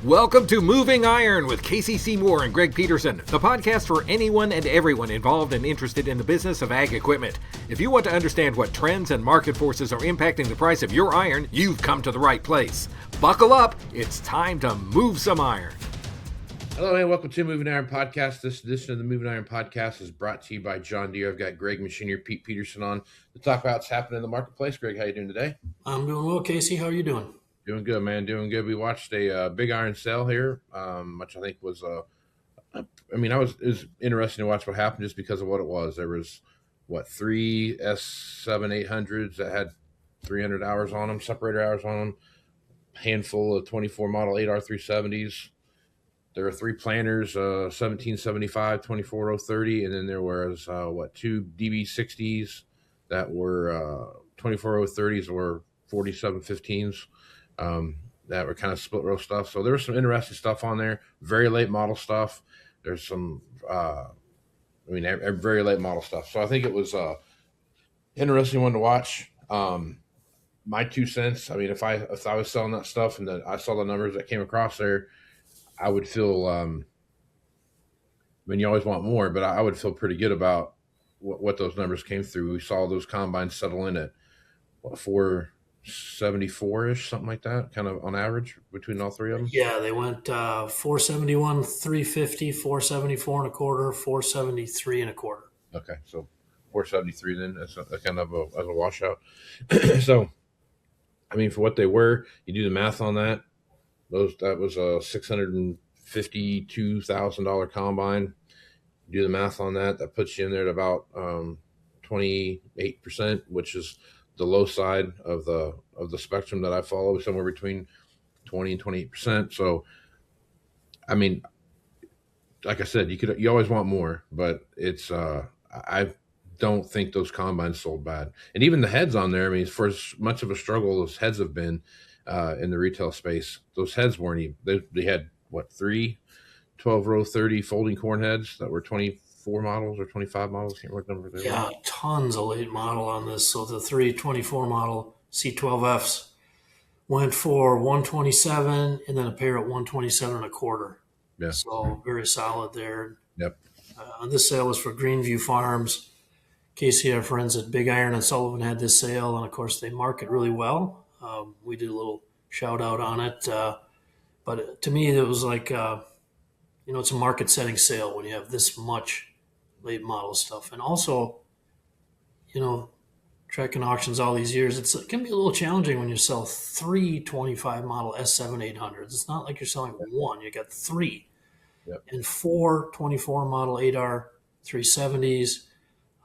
Welcome to Moving Iron with Seymour and Greg Peterson, the podcast for anyone and everyone involved and interested in the business of ag equipment. If you want to understand what trends and market forces are impacting the price of your iron, you've come to the right place. Buckle up, it's time to move some iron. Hello and welcome to Moving Iron Podcast. This edition of the Moving Iron Podcast is brought to you by John Deere. I've got Greg Machinery, Pete Peterson on to talk about what's happening in the marketplace. Greg, how you doing today? I'm doing well, Casey. How are you doing? Doing good, man. Doing good. We watched a big iron sale here, which I think was, it was interesting to watch what happened just because of what it was. There was, three S7 800s that had 300 hours on them, separator hours on them, handful of 24 model 8R370s. There were three planters, 1775, 24030, and then there was, two DB60s that were 24030s or 4715s. That were kind of split row stuff. So there was some interesting stuff on there. Very late model stuff. There's some, very late model stuff. So I think it was interesting one to watch. My 2 cents. I mean, if I was selling that stuff and I saw the numbers that came across there, I would feel. You always want more, but I would feel pretty good about what those numbers came through. We saw those combines settle in at 474-ish, something like that, kind of on average between all three of them. Yeah, they went 471, 350, 474 and a quarter, 473 and a quarter. Okay, so 473 then. That's kind of a washout. So, I mean, for what they were, you do the math on that. That was a $652,000 combine. You do the math on that. That puts you in there at about 28%, which is the low side of the spectrum that I follow, somewhere between 20 and 28%. So, I mean, like I said, you always want more, but it's I don't think those combines sold bad. And even the heads on there, I mean, for as much of a struggle those heads have been in the retail space, those heads weren't even, they had three 12-row 30 folding corn heads that were 24 models or 25 models. Can't remember what number they were. Yeah, tons of late model on this. So the 324 model C12Fs went for 127 and then a pair at 127 and a quarter. Yeah. So very solid there. Yep. This sale was for Greenview Farms. Casey, our friends at Big Iron and Sullivan had this sale, and of course they market really well. We did a little shout out on it. But to me, it was like, it's a market setting sale when you have this much late model stuff. And also, tracking auctions all these years, it can be a little challenging when you sell 3 25 model S7 800s. It's not like you're selling one, you got 3. Yep. And 4 24 model 8R 370s,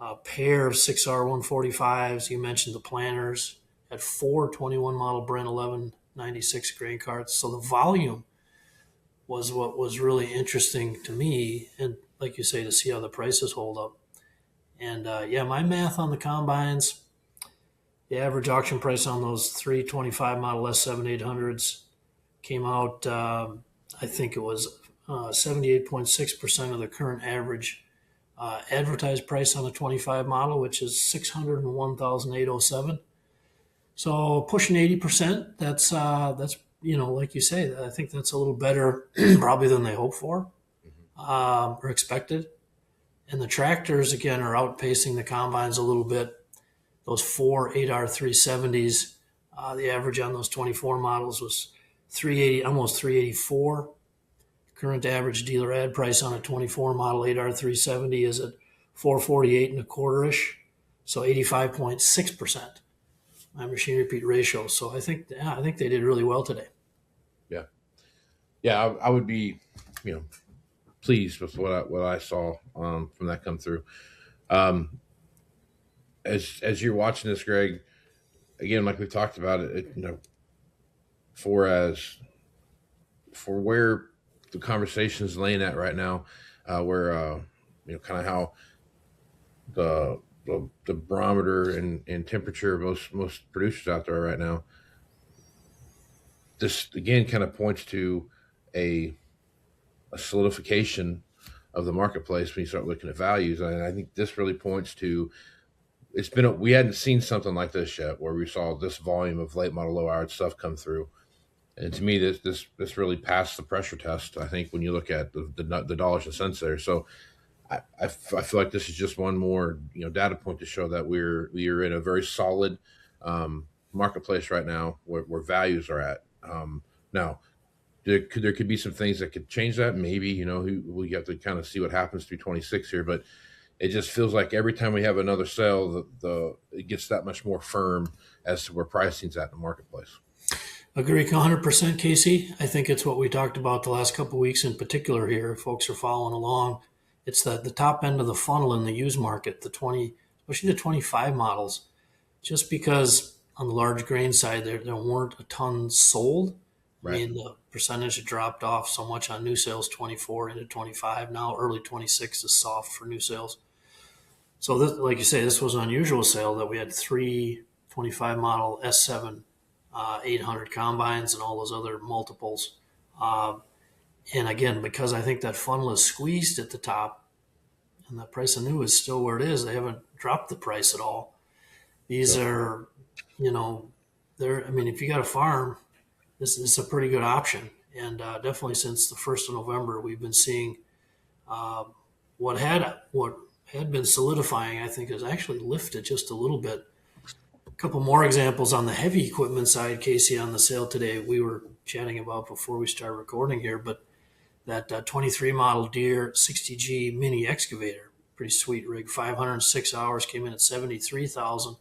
a pair of 6R 145s. You mentioned the planters. At 4 21 model Brent 1196 grain carts. So the volume was what was really interesting to me. And like you say, to see how the prices hold up. And my math on the combines, the average auction price on those 325 model S7 800s came out, I think it was 78.6% of the current average advertised price on the 25 model, which is $601,807. So pushing 80%, that's like you say, I think that's a little better probably than they hoped for or expected. And the tractors, again, are outpacing the combines a little bit. Those 4 8R 370s, the average on those 24 models was 380, almost 384. Current average dealer ad price on a 24 model 8R 370 is at 448 and a quarter-ish, so 85.6%. My machine repeat ratio. So I think they did really well today. Yeah, I would be, pleased with what I saw from that come through. As you're watching this, Greg, again, like we talked about it, for where the conversation is laying at right now, where kind of how the barometer and temperature of most producers out there right now. This again kind of points to a solidification of the marketplace when you start looking at values, and I think this really points to we hadn't seen something like this yet, where we saw this volume of late model low hour stuff come through. And to me, this really passed the pressure test. I think when you look at the dollars and cents there, so I feel like this is just one more data point to show that we are in a very solid marketplace right now where values are at. Now there could be some things that could change that. Maybe we have to kind of see what happens through 26 here, but it just feels like every time we have another sale, it gets that much more firm as to where pricing's at in the marketplace. Agree 100%, Casey. I think it's what we talked about the last couple of weeks in particular here. If folks are following along, it's the top end of the funnel in the used market, the 20, especially the 25 models. Just because on the large grain side there weren't a ton sold. I Right. mean, the percentage had dropped off so much on new sales 24 into 25. Now early 26 is soft for new sales. So this, like you say, this was an unusual sale that we had three 25 model S7 800 combines and all those other multiples. And again, because I think that funnel is squeezed at the top and the price of new is still where it is, they haven't dropped the price at all. These Yep. are, I mean, if you got a farm, this is a pretty good option. And definitely since the 1st of November, we've been seeing what had been solidifying, I think, has actually lifted just a little bit. A couple more examples on the heavy equipment side, Casey, on the sale today, we were chatting about before we start recording here, but that 23 model Deere 60G mini excavator, pretty sweet rig, 506 hours, came in at 73,000.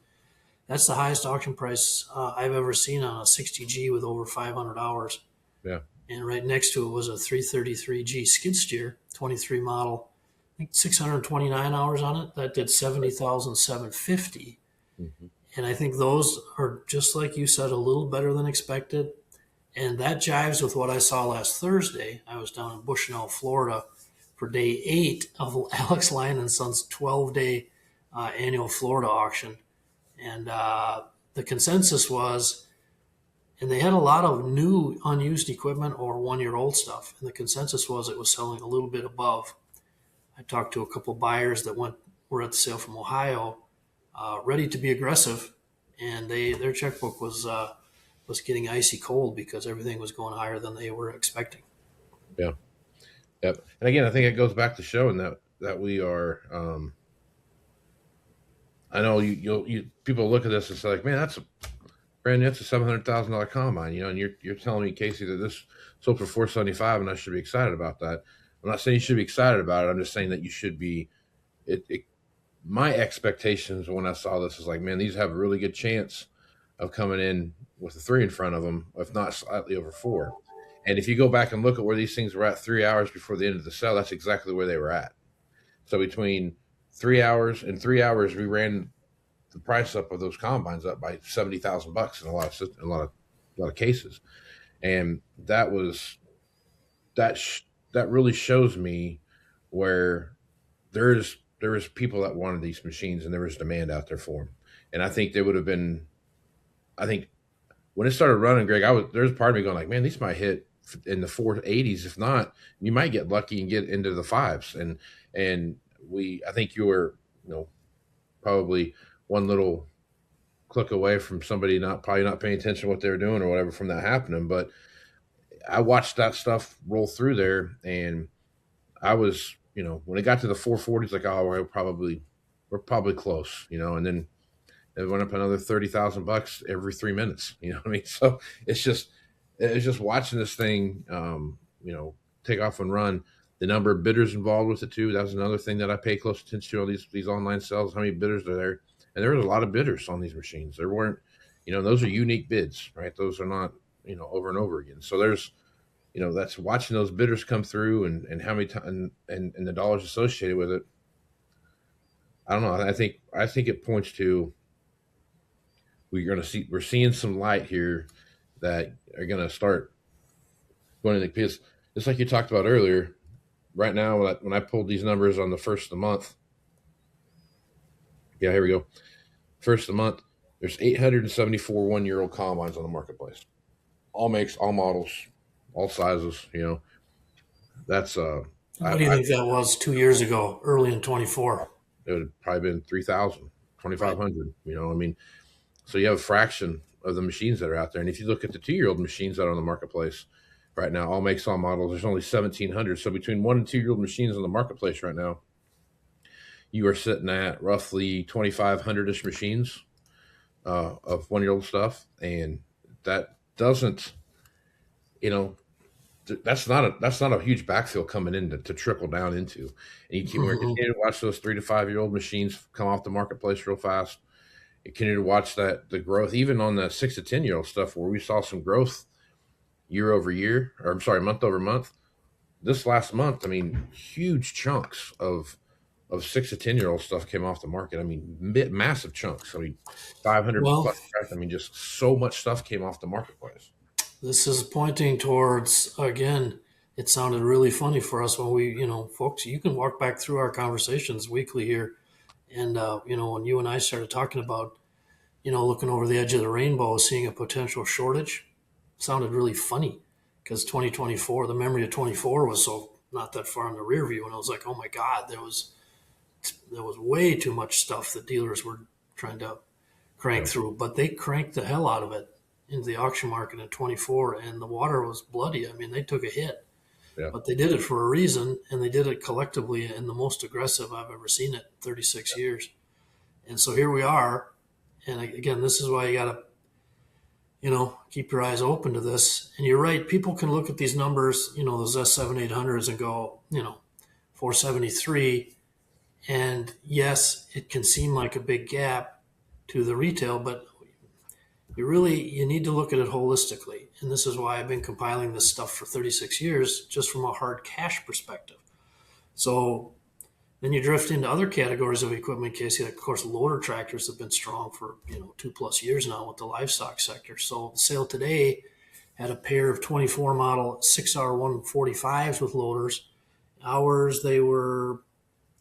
That's the highest auction price I've ever seen on a 60G with over 500 hours. Yeah. And right next to it was a 333G skid steer, 23 model, I think 629 hours on it. That did 70,750. Mm-hmm. And I think those are, just like you said, a little better than expected. And that jives with what I saw last Thursday. I was down in Bushnell, Florida for day 8 of Alex Lyon and Sons 12-day annual Florida auction. And the consensus was, and they had a lot of new unused equipment or one-year-old stuff. And the consensus was it was selling a little bit above. I talked to a couple buyers that were at the sale from Ohio, ready to be aggressive, and their checkbook was getting icy cold because everything was going higher than they were expecting. Yeah. Yep. And again, I think it goes back to showing that we are. I know you people look at this and say like, man, that's a $700,000 combine, and you're telling me, Casey, that this sold for $475, and I should be excited about that. I'm not saying you should be excited about it. I'm just saying that you should be. My expectations when I saw this is like, man, these have a really good chance of coming in with a 3 in front of them, if not slightly over 4. And if you go back and look at where these things were at 3 hours before the end of the sale, that's exactly where they were at. So between 3 hours and 3 hours, we ran the price up of those combines up by $70,000 in a lot of cases, and that really shows me where there is people that wanted these machines and there was demand out there for them. And I think they would have been. I think when it started running, Greg, there's part of me going like, man, these might hit in the 480s. If not, you might get lucky and get into the 5s. And I think you were, probably one little click away from somebody probably not paying attention to what they were doing or whatever from that happening. But I watched that stuff roll through there, and I was, when it got to the 440s, like, oh, we're probably close, and then it went up another $30,000 every 3 minutes. You know what I mean? So it's just watching this thing, take off and run. The number of bidders involved with it too. That was another thing that I pay close attention to on these online sales. How many bidders are there? And there was a lot of bidders on these machines. There weren't, those are unique bids, right? Those are not, over and over again. So there's, that's watching those bidders come through and how many times and the dollars associated with it. I don't know. I think it points to we're seeing some light here that are going to start going into, because just like you talked about earlier, right now when I pulled these numbers on the first of the month, yeah, here we go. First of the month, there's 874 1-year-old combines on the marketplace. All makes, all models, all sizes, That's What do you think that was 2 years ago, early in 24? It would have probably been 3,000, 2,500, I mean, so you have a fraction of the machines that are out there. And if you look at the 2-year-old machines that are on the marketplace right now, all makes, all models, there's only 1,700. So between 1 and 2-year-old machines on the marketplace right now, you are sitting at roughly 2,500-ish machines of 1-year-old stuff. And that doesn't, that's not a huge backfill coming in to trickle down into. And we're continuing to watch those 3 to 5-year-old machines come off the marketplace real fast. You continue to watch the growth, even on the 6 to 10-year-old stuff, where we saw some growth year over year, or I'm sorry, month over month. This last month, I mean, huge chunks of 6 to 10-year-old stuff came off the market. I mean, massive chunks. I mean, 500 plus. I mean, just so much stuff came off the marketplace. This is pointing towards, again, it sounded really funny for us when we, folks, you can walk back through our conversations weekly here. And, when you and I started talking about, looking over the edge of the rainbow, seeing a potential shortage, sounded really funny because 2024, the memory of 24 was so not that far in the rear view. And I was like, oh my God, there was way too much stuff that dealers were trying to crank through, but they cranked the hell out of it into the auction market in 24, and the water was bloody. I mean, they took a hit, but they did it for a reason, and they did it collectively in the most aggressive I've ever seen it, 36 years. And so here we are. And again, this is why you got to, keep your eyes open to this. And you're right. People can look at these numbers, those S7 800s and go, 473. And yes, it can seem like a big gap to the retail, but you need to look at it holistically. And this is why I've been compiling this stuff for 36 years, just from a hard cash perspective. So then you drift into other categories of equipment, Casey. Of course, loader tractors have been strong for 2+ years now with the livestock sector. So the sale today had a pair of 24 model 6R145s with loaders. Ours, they were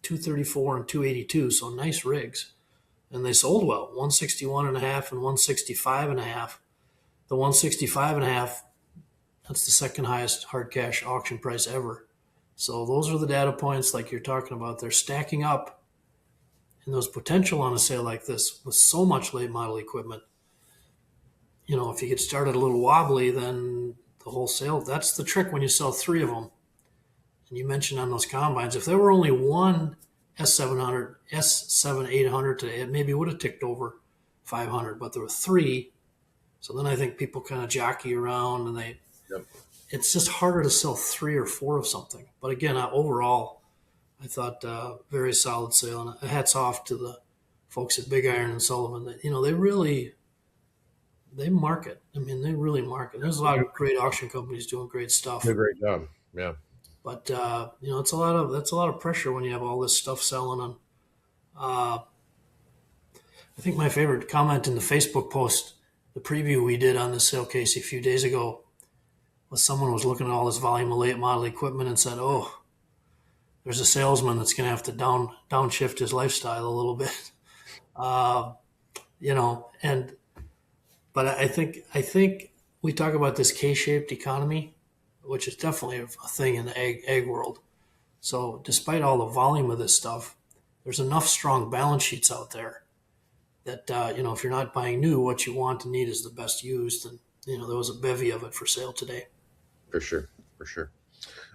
234 and 282, so nice rigs. And they sold well, 161 and a half and 165 and a half. The 165 and a half, that's the second highest hard cash auction price ever. So those are the data points like you're talking about. They're stacking up, and there's potential on a sale like this with so much late model equipment. If you get started a little wobbly, then the whole sale, that's the trick when you sell 3 of them. And you mentioned on those combines, if there were only one S7 800 today, it maybe would have ticked over 500, but there were 3. So then I think people kind of jockey around, and it's just harder to sell 3 or 4 of something. But again, overall, I thought very solid sale, and hats off to the folks at Big Iron and Sullivan. That they market. I mean, they really market. There's a lot of great auction companies doing great stuff. They do a great job. Yeah. But that's a lot of pressure when you have all this stuff selling. And I think my favorite comment in the Facebook post, the preview we did on the sale, Casey, a few days ago, was someone was looking at all this volume of late model equipment and said, "Oh, there's a salesman that's going to have to downshift his lifestyle a little bit," But I think we talk about this K-shaped economy, which is definitely a thing in the ag world. So despite all the volume of this stuff, there's enough strong balance sheets out there that, if you're not buying new, what you want and need is the best used. And, there was a bevy of it for sale today. For sure.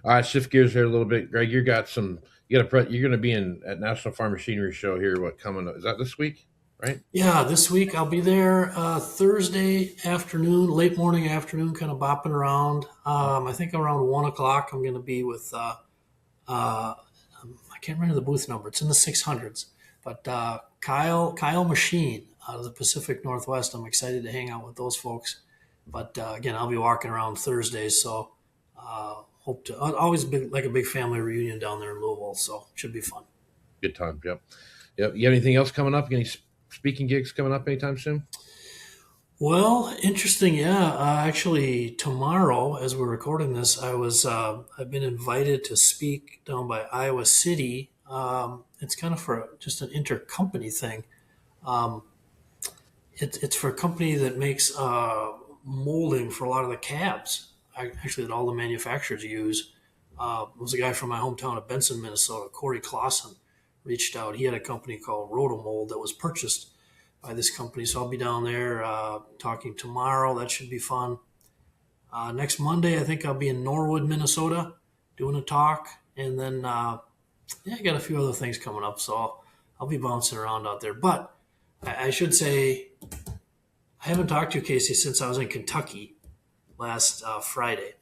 All right, shift gears here a little bit. Greg, you're going to be at National Farm Machinery Show here, coming up? Is that this week? Right? Yeah, this week I'll be there Thursday afternoon, late morning afternoon, kind of bopping around. I think around 1 o'clock I'm going to be with, I can't remember the booth number. It's in the 600s. But Kyle Machine out of the Pacific Northwest. I'm excited to hang out with those folks. But again, I'll be walking around Thursdays, so hope to always be like a big family reunion down there in Louisville. So it should be fun. Good time. Yep. You have anything else coming up? Any speaking gigs coming up anytime soon? Well, interesting. Yeah. Actually, tomorrow, as we're recording this, I've been invited to speak down by Iowa City. It's kind of for just an intercompany thing. It's for a company that makes molding for a lot of the cabs, actually, that all the manufacturers use. It was a guy from my hometown of Benson, Minnesota, Corey Clausen, reached out. He had a company called Rotomold that was purchased by this company. So I'll be down there talking tomorrow. That should be fun. Next Monday, I think I'll be in Norwood, Minnesota, doing a talk. And then, I got a few other things coming up. So I'll be bouncing around out there. But I should say, I haven't talked to you, Casey, since I was in Kentucky last Friday.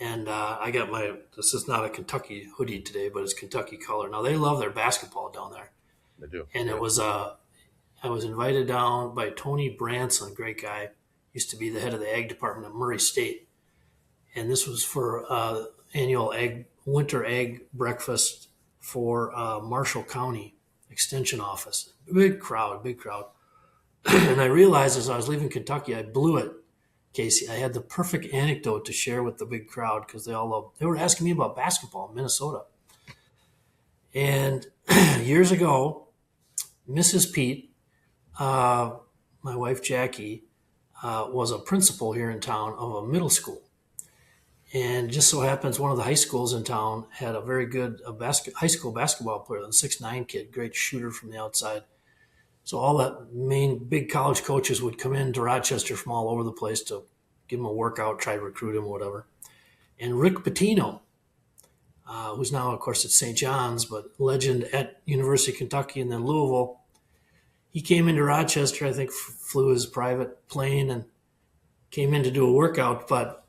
And I got this is not a Kentucky hoodie today, but it's Kentucky color. Now, they love their basketball down there. They do. And it was, I was invited down by Tony Branson, great guy, used to be the head of the ag department at Murray State. And this was for annual winter ag breakfast for Marshall County Extension Office. Big crowd. And I realized as I was leaving Kentucky, I blew it, Casey. I had the perfect anecdote to share with the big crowd because they were asking me about basketball in Minnesota. And years ago, Mrs. Pete, my wife Jackie, was a principal here in town of a middle school. And just so happens one of the high schools in town had a very good high school basketball player, a 6'9" kid, great shooter from the outside. So all that main big college coaches would come into Rochester from all over the place to give him a workout, try to recruit him, whatever. And Rick Pitino, who's now, of course, at St. John's, but legend at University of Kentucky and then Louisville, he came into Rochester, I think flew his private plane and came in to do a workout, but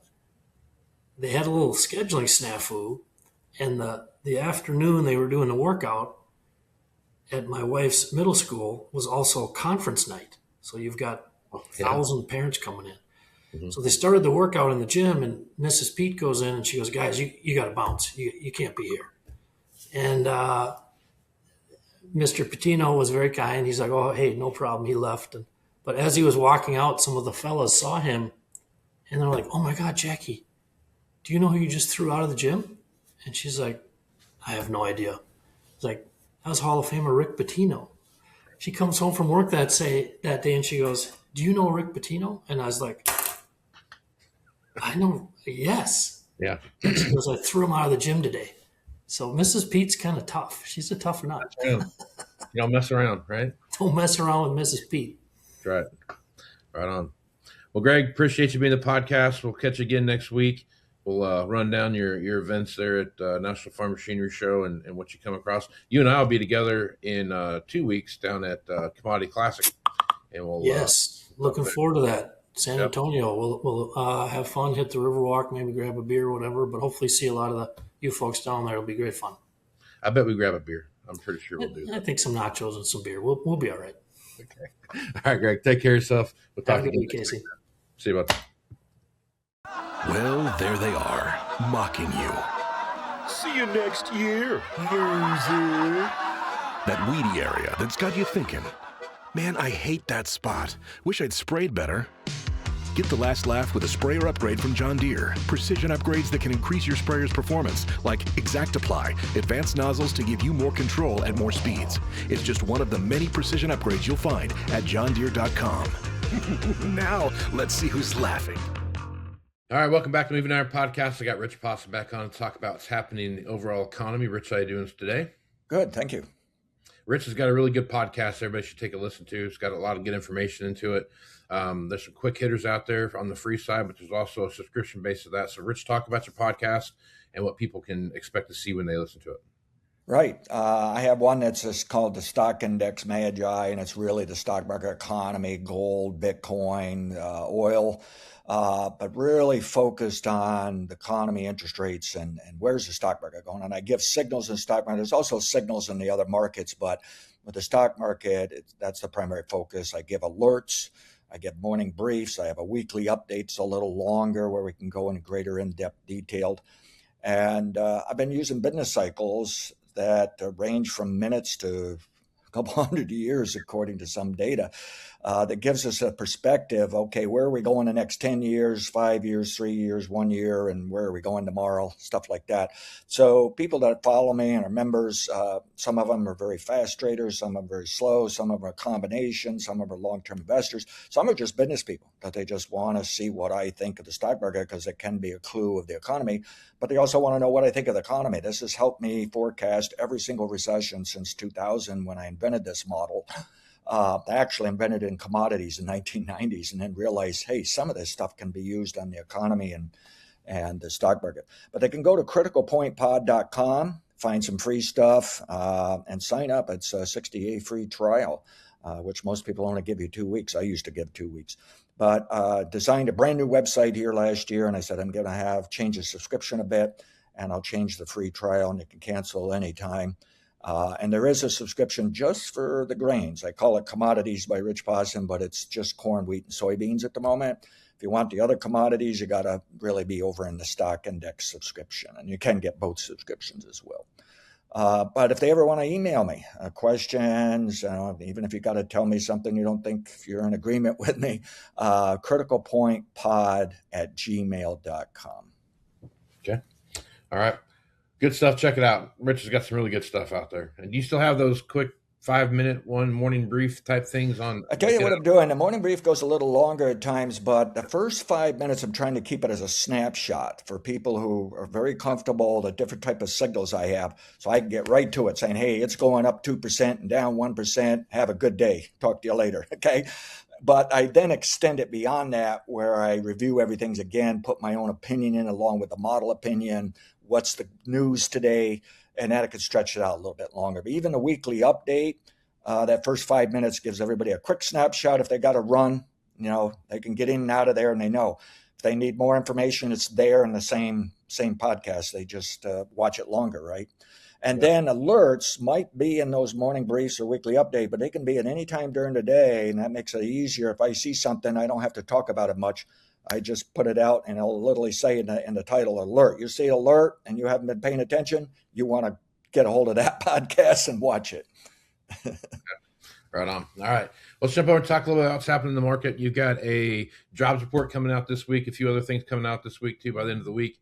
they had a little scheduling snafu. And the afternoon they were doing the workout at my wife's middle school was also conference night. So you've got 1,000 parents coming in. Mm-hmm. So they started the workout in the gym, and Mrs. Pete goes in and she goes, guys, you got to bounce. You can't be here. And Mr. Pitino was very kind. He's like, oh, hey, no problem. He left. But as he was walking out, some of the fellas saw him, and they're like, oh, my God, Jackie, do you know who you just threw out of the gym? And she's like, I have no idea. It's like, that was Hall of Famer Rick Pitino. She comes home from work that day, and she goes, do you know Rick Pitino? And I was like, I know, yes. Yeah. And she goes, I threw him out of the gym today. So Mrs. Pete's kind of tough. She's a tough nut. You don't mess around, right? Don't mess around with Mrs. Pete. That's right. Right on. Well, Greg, appreciate you being the podcast. We'll catch you again next week. We'll run down your events there at National Farm Machinery Show and what you come across. You and I will be together in 2 weeks down at Commodity Classic. And we'll looking forward to that. San Antonio. We'll have fun, hit the Riverwalk, maybe grab a beer or whatever, but hopefully see a lot of you folks down there. It'll be great fun. I bet we grab a beer. I'm pretty sure we'll do that. I think some nachos and some beer. We'll be all right. Okay. All right, Greg. Take care of yourself. We'll talk again, Casey. See you, bud. Well, there they are, mocking you. See you next year, loser. That weedy area that's got you thinking, man, I hate that spot. Wish I'd sprayed better. Get the last laugh with a sprayer upgrade from John Deere. Precision upgrades that can increase your sprayer's performance, like Exact Apply, advanced nozzles to give you more control at more speeds. It's just one of the many precision upgrades you'll find at johndeere.com. Now, let's see who's laughing. All right, welcome back to Moving Iron Podcast. I got Rich Possum back on to talk about what's happening in the overall economy. Rich, how you doing today? Good, thank you. Rich has got a really good podcast everybody should take a listen to. It's got a lot of good information into it. There's some quick hitters out there on the free side, but there's also a subscription base to that. So, Rich, talk about your podcast and what people can expect to see when they listen to it. Right. I have one that's just called the Stock Index Magi, and it's really the stock market economy, gold, Bitcoin, oil, but really focused on the economy, interest rates, and where's the stock market going. And I give signals in the stock market. There's also signals in the other markets, but with the stock market, that's the primary focus. I give alerts. I give morning briefs. I have a weekly updates, a little longer, where we can go into greater in-depth detailed. And I've been using business cycles that range from minutes to a couple hundred years, according to some data, that gives us a perspective. Okay, where are we going the next 10 years, 5 years, 3 years, 1 year, and where are we going tomorrow, stuff like that. So people that follow me and are members, some of them are very fast traders, some of them are very slow, some of them are a combination, some of them are long-term investors, some are just business people that they just want to see what I think of the stock market because it can be a clue of the economy, but they also want to know what I think of the economy. This has helped me forecast every single recession since 2000 when I invented this model. They actually invented it in commodities in 1990s and then realized, hey, some of this stuff can be used on the economy and the stock market. But they can go to criticalpointpod.com, find some free stuff, and sign up. It's a 60-day free trial, which most people only give you 2 weeks. I used to give 2 weeks. But designed a brand new website here last year, and I said I'm going to change the subscription a bit, and I'll change the free trial, and you can cancel anytime. And there is a subscription just for the grains. I call it Commodities by Rich Possum, but it's just corn, wheat, and soybeans at the moment. If you want the other commodities, you got to really be over in the stock index subscription, and you can get both subscriptions as well. But if they ever want to email me questions, even if you got to tell me something you don't think you're in agreement with me, criticalpointpod@gmail.com. Okay. All right. Good stuff. Check it out. Rich has got some really good stuff out there. And do you still have those quick 5-minute one morning brief type things on? I tell you what I'm doing. The morning brief goes a little longer at times, but the first 5 minutes, I'm trying to keep it as a snapshot for people who are very comfortable, the different type of signals I have. So I can get right to it saying, hey, it's going up 2% and down 1%. Have a good day. Talk to you later. Okay. But I then extend it beyond that where I review everything again, put my own opinion in along with the model opinion. What's the news today? And that I could stretch it out a little bit longer. But even the weekly update, that first 5 minutes gives everybody a quick snapshot. If they got to run, they can get in and out of there and they know. If they need more information, it's there in the same podcast. They just watch it longer, right? And then alerts might be in those morning briefs or weekly update, but they can be at any time during the day. And that makes it easier. If I see something, I don't have to talk about it much. I just put it out and it'll literally say in the title, alert. You see alert and you haven't been paying attention, you want to get a hold of that podcast and watch it. Right on. All right. Let's jump over and talk a little bit about what's happening in the market. You've got a jobs report coming out this week, a few other things coming out this week too by the end of the week.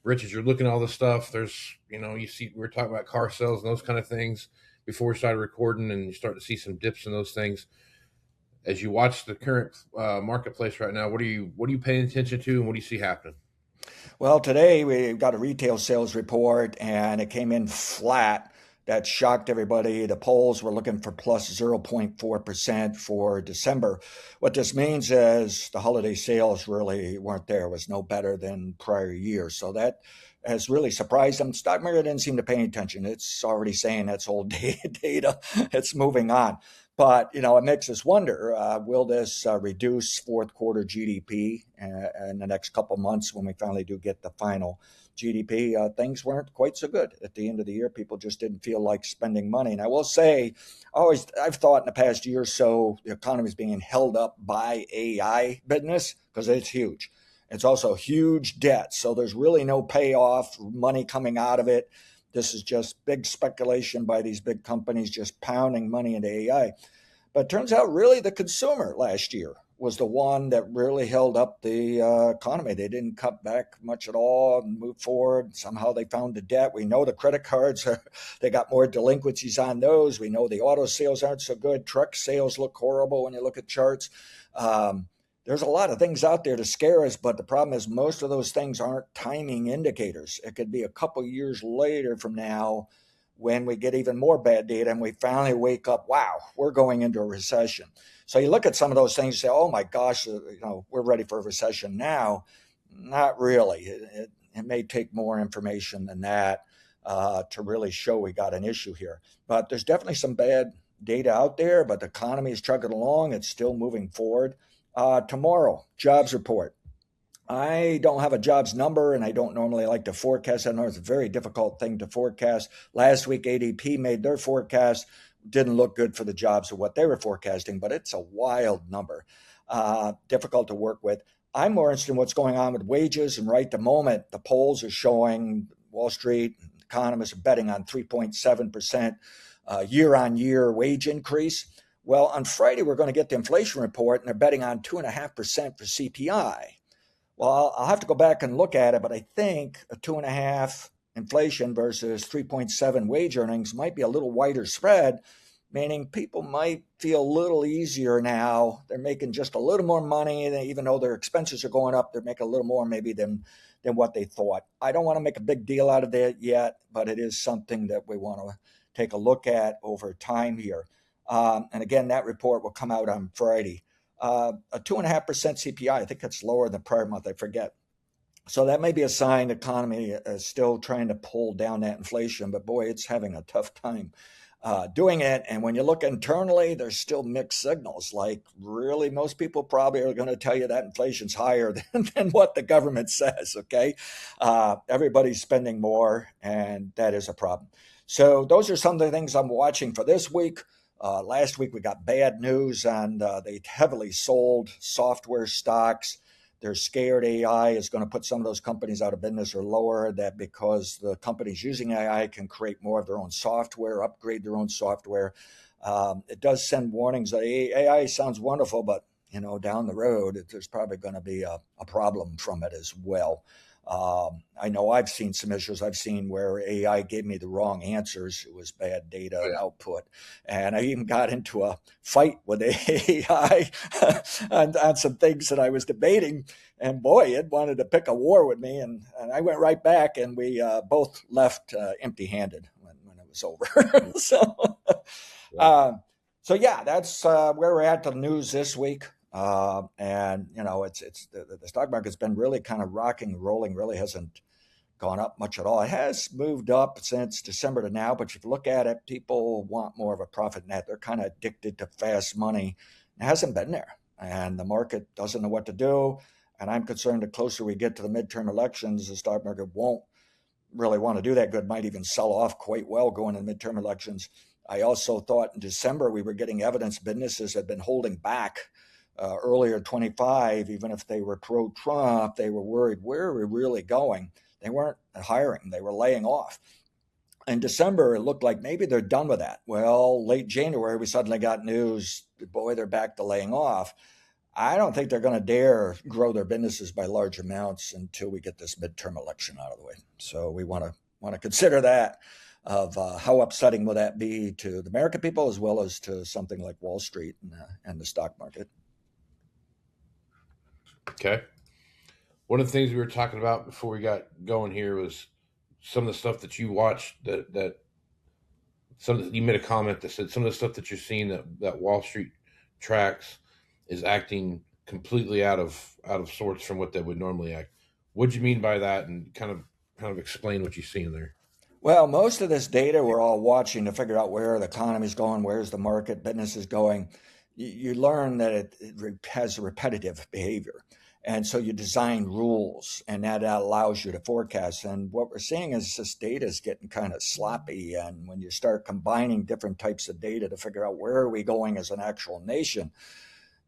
Rich, as you're looking at all this stuff, there's, you see, we're talking about car sales and those kind of things before we started recording, and you start to see some dips in those things. As you watch the current marketplace right now, what are you paying attention to, and what do you see happening? Well, today we got a retail sales report, and it came in flat. That shocked everybody. The polls were looking for plus 0.4% for December. What this means is the holiday sales really weren't there. It was no better than prior years. So that has really surprised them. Stock market didn't seem to pay attention. It's already saying that's old data. It's moving on. But, it makes us wonder, will this reduce fourth quarter GDP in the next couple months when we finally do get the final GDP? Things weren't quite so good at the end of the year. People just didn't feel like spending money. And I will say, I've thought in the past year or so, the economy is being held up by AI business because it's huge. It's also huge debt. So there's really no payoff, money coming out of it. This is just big speculation by these big companies just pounding money into AI. But it turns out really the consumer last year was the one that really held up the economy. They didn't cut back much at all and move forward. Somehow they found the debt. We know the credit cards, they got more delinquencies on those. We know the auto sales aren't so good. Truck sales look horrible when you look at charts. There's a lot of things out there to scare us, but the problem is most of those things aren't timing indicators. It could be a couple years later from now when we get even more bad data and we finally wake up, wow, we're going into a recession. So you look at some of those things and say, oh my gosh, we're ready for a recession now. Not really. It may take more information than that to really show we got an issue here. But there's definitely some bad data out there, but the economy is chugging along. It's still moving forward. Tomorrow, jobs report. I don't have a jobs number, and I don't normally like to forecast. I know it's a very difficult thing to forecast. Last week, ADP made their forecast. Didn't look good for the jobs of what they were forecasting, but it's a wild number. Difficult to work with. I'm more interested in what's going on with wages, and right at the moment, the polls are showing Wall Street economists are betting on 3.7% year-on-year wage increase. Well, on Friday, we're going to get the inflation report, and they're betting on 2.5% for CPI. Well, I'll have to go back and look at it, but I think a 2.5 inflation versus 3.7 wage earnings might be a little wider spread, meaning people might feel a little easier now. They're making just a little more money, even though their expenses are going up. They're making a little more maybe than what they thought. I don't want to make a big deal out of that yet, but it is something that we want to take a look at over time here. And again, that report will come out on Friday. A 2.5% CPI, I think that's lower than prior month, I forget. So that may be a sign the economy is still trying to pull down that inflation, but boy, it's having a tough time doing it. And when you look internally, there's still mixed signals. Like really, most people probably are going to tell you that inflation's higher than what the government says, okay? Everybody's spending more, and that is a problem. So those are some of the things I'm watching for this week. Last week, we got bad news on they heavily sold software stocks. They're scared AI is going to put some of those companies out of business or lower that because the companies using AI can create more of their own software, upgrade their own software. It does send warnings that AI sounds wonderful, but down the road, there's probably going to be a problem from it as well. I know I've seen some issues. I've seen where AI gave me the wrong answers. It was bad data output. And I even got into a fight with AI on some things that I was debating. And boy, it wanted to pick a war with me. And I went right back, and we both left empty-handed when it was over. So yeah, that's where we're at the news this week. And it's the stock market's been really kind of rocking and rolling, really hasn't gone up much at all. It has moved up since December to now, but if you look at it, people want more of a profit net. They're kind of addicted to fast money. It hasn't been there, and the market doesn't know what to do. And I'm concerned the closer we get to the midterm elections, the stock market won't really want to do that good, might even sell off quite well going into midterm elections. I also thought in December we were getting evidence businesses had been holding back earlier 25, even if they were pro-Trump, they were worried, where are we really going? They weren't hiring, they were laying off. In December, it looked like maybe they're done with that. Well, late January, we suddenly got news, boy, they're back to laying off. I don't think they're going to dare grow their businesses by large amounts until we get this midterm election out of the way. So we want to consider that of how upsetting will that be to the American people as well as to something like Wall Street and the stock market. Okay. One of the things we were talking about before we got going here was some of the stuff that you watched that you made a comment that said some of the stuff that you're seeing that Wall Street tracks is acting completely out of sorts from what they would normally act. What do you mean by that, and kind of explain what you see in there? Well, most of this data we're all watching to figure out where the economy's going, where's the market, business is going. You learn that it has a repetitive behavior. And so you design rules, and that allows you to forecast. And what we're seeing is this data is getting kind of sloppy. And when you start combining different types of data to figure out where are we going as an actual nation,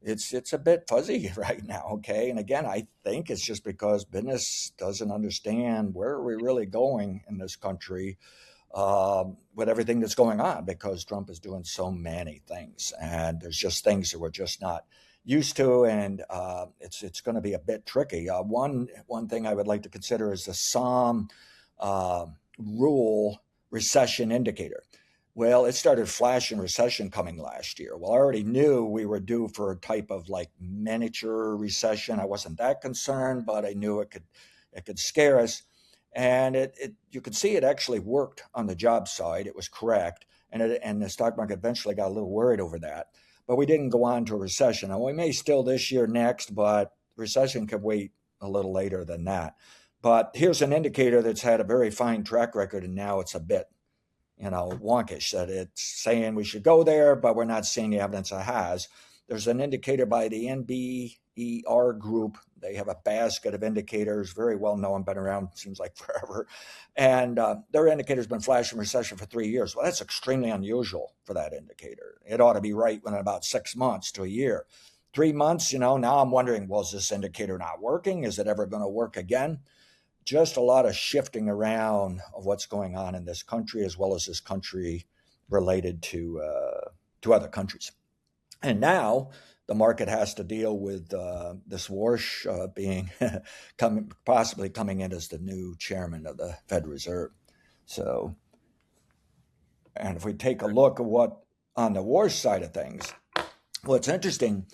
it's a bit fuzzy right now, okay? And again, I think it's just because business doesn't understand where are we really going in this country with everything that's going on, because Trump is doing so many things. And there's just things that we're just not used to, and it's going to be a bit tricky. One thing I would like to consider is the SOM rule recession indicator. Well, it started flashing recession coming last year. Well, I already knew we were due for a type of like miniature recession. I wasn't that concerned, but I knew it could scare us. And you could see it actually worked on the job side. It was correct, and the stock market eventually got a little worried over that. But we didn't go on to a recession. And we may still this year next, but recession could wait a little later than that. But here's an indicator that's had a very fine track record, and now it's a bit, wonkish, that it's saying we should go there, but we're not seeing the evidence it has. There's an indicator by the NBER group. They have a basket of indicators, very well known, been around, seems like forever. And their indicator's been flashing recession for 3 years. Well, that's extremely unusual for that indicator. It ought to be right within about 6 months to a year. 3 months, now I'm wondering, well, is this indicator not working? Is it ever going to work again? Just a lot of shifting around of what's going on in this country, as well as this country related to other countries. And now the market has to deal with this Warsh possibly coming in as the new chairman of the Fed Reserve. So, and if we take a look at what on the Warsh side of things, what's interesting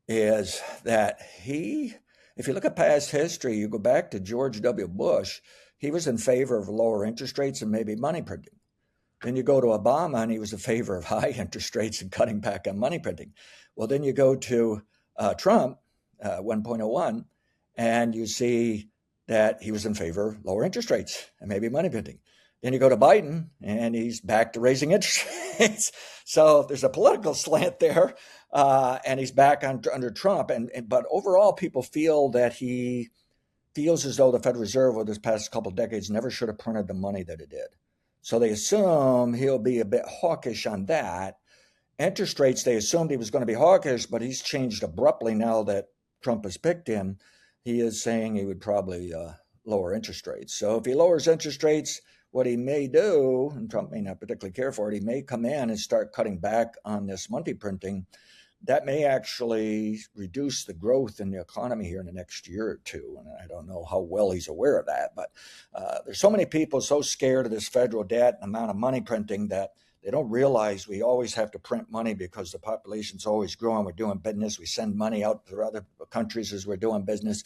is that if you look at past history, you go back to George W. Bush, he was in favor of lower interest rates and maybe money printing. Then you go to Obama, and he was in favor of high interest rates and cutting back on money printing. Well, then you go to Trump, 1.01, and you see that he was in favor of lower interest rates and maybe money printing. Then you go to Biden, and he's back to raising interest rates. So there's a political slant there, and he's back under Trump. But overall, people feel that he feels as though the Federal Reserve over this past couple of decades never should have printed the money that it did. So they assume he'll be a bit hawkish on that. Interest rates, they assumed he was going to be hawkish, but he's changed abruptly now that Trump has picked him. He is saying he would probably lower interest rates. So if he lowers interest rates, what he may do, and Trump may not particularly care for it, he may come in and start cutting back on this money printing. That may actually reduce the growth in the economy here in the next year or two. And I don't know how well he's aware of that, but there's so many people so scared of this federal debt and amount of money printing that they don't realize we always have to print money because the population's always growing. We're doing business. We send money out to other countries as we're doing business,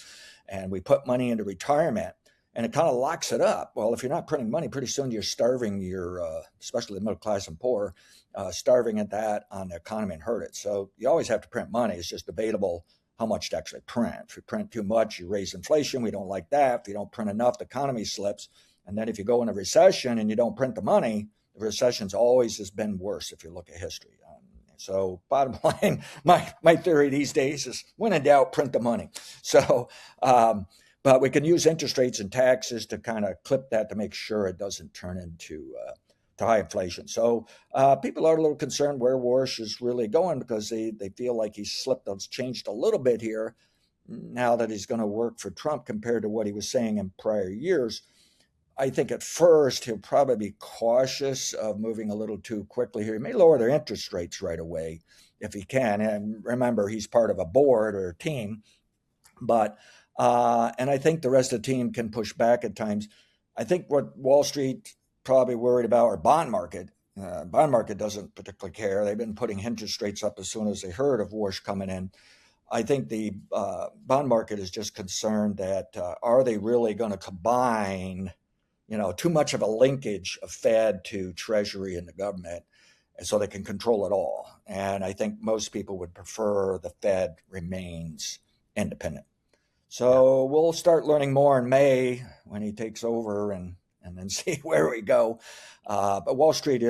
and we put money into retirement, and it kind of locks it up. Well, if you're not printing money, pretty soon you're starving especially the middle class and poor, starving at that on the economy and hurt it. So you always have to print money. It's just debatable how much to actually print. If you print too much, you raise inflation. We don't like that. If you don't print enough, the economy slips. And then if you go in a recession and you don't print the money, the recessions always has been worse if you look at history. So bottom line, my theory these days is when in doubt, print the money. So, but we can use interest rates and taxes to kind of clip that to make sure it doesn't turn into to high inflation. So people are a little concerned where Warsh is really going because they feel like he's changed a little bit here now that he's going to work for Trump compared to what he was saying in prior years. I think at first he'll probably be cautious of moving a little too quickly here. He may lower their interest rates right away if he can. And remember, he's part of a board or a team. But and I think the rest of the team can push back at times. I think what Wall Street probably worried about, or bond market doesn't particularly care. They've been putting interest rates up as soon as they heard of Warsh coming in. I think the bond market is just concerned that are they really going to combine too much of a linkage of Fed to Treasury and the government, and so they can control it all. And I think most people would prefer the Fed remains independent. So we'll start learning more in May when he takes over and then see where we go. But Wall Street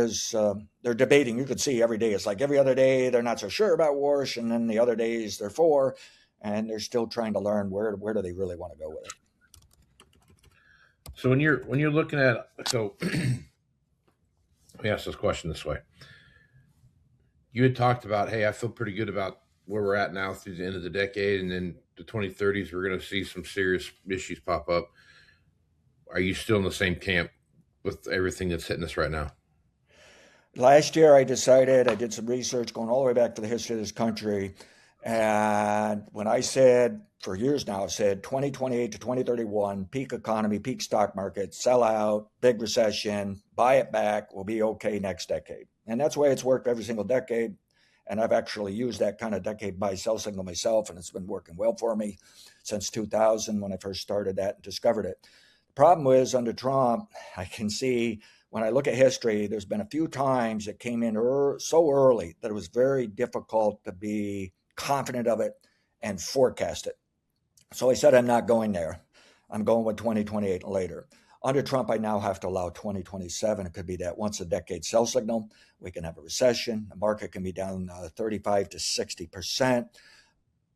they're debating. You could see every day. It's like every other day they're not so sure about Warsh, and then the other days they're for, and they're still trying to learn where do they really want to go with it. So when you're looking at, so let me ask this question this way. You had talked about, hey, I feel pretty good about where we're at now through the end of the decade, and then the 2030s, we're going to see some serious issues pop up. Are you still in the same camp with everything that's hitting us right now? Last year, I did some research going all the way back to the history of this country. And when I said, for years now, I've said 2028 to 2031, peak economy, peak stock market, sell out, big recession, buy it back, we'll be okay next decade. And that's the way it's worked every single decade. And I've actually used that kind of decade buy sell signal myself, and it's been working well for me since 2000 when I first started that and discovered it. The problem is under Trump, I can see when I look at history, there's been a few times it came in so early that it was very difficult to be confident of it and forecast it. So I said, I'm not going there. I'm going with 2028 and later. Under Trump, I now have to allow 2027. It could be that once a decade sell signal. We can have a recession. The market can be down 35 to 60%.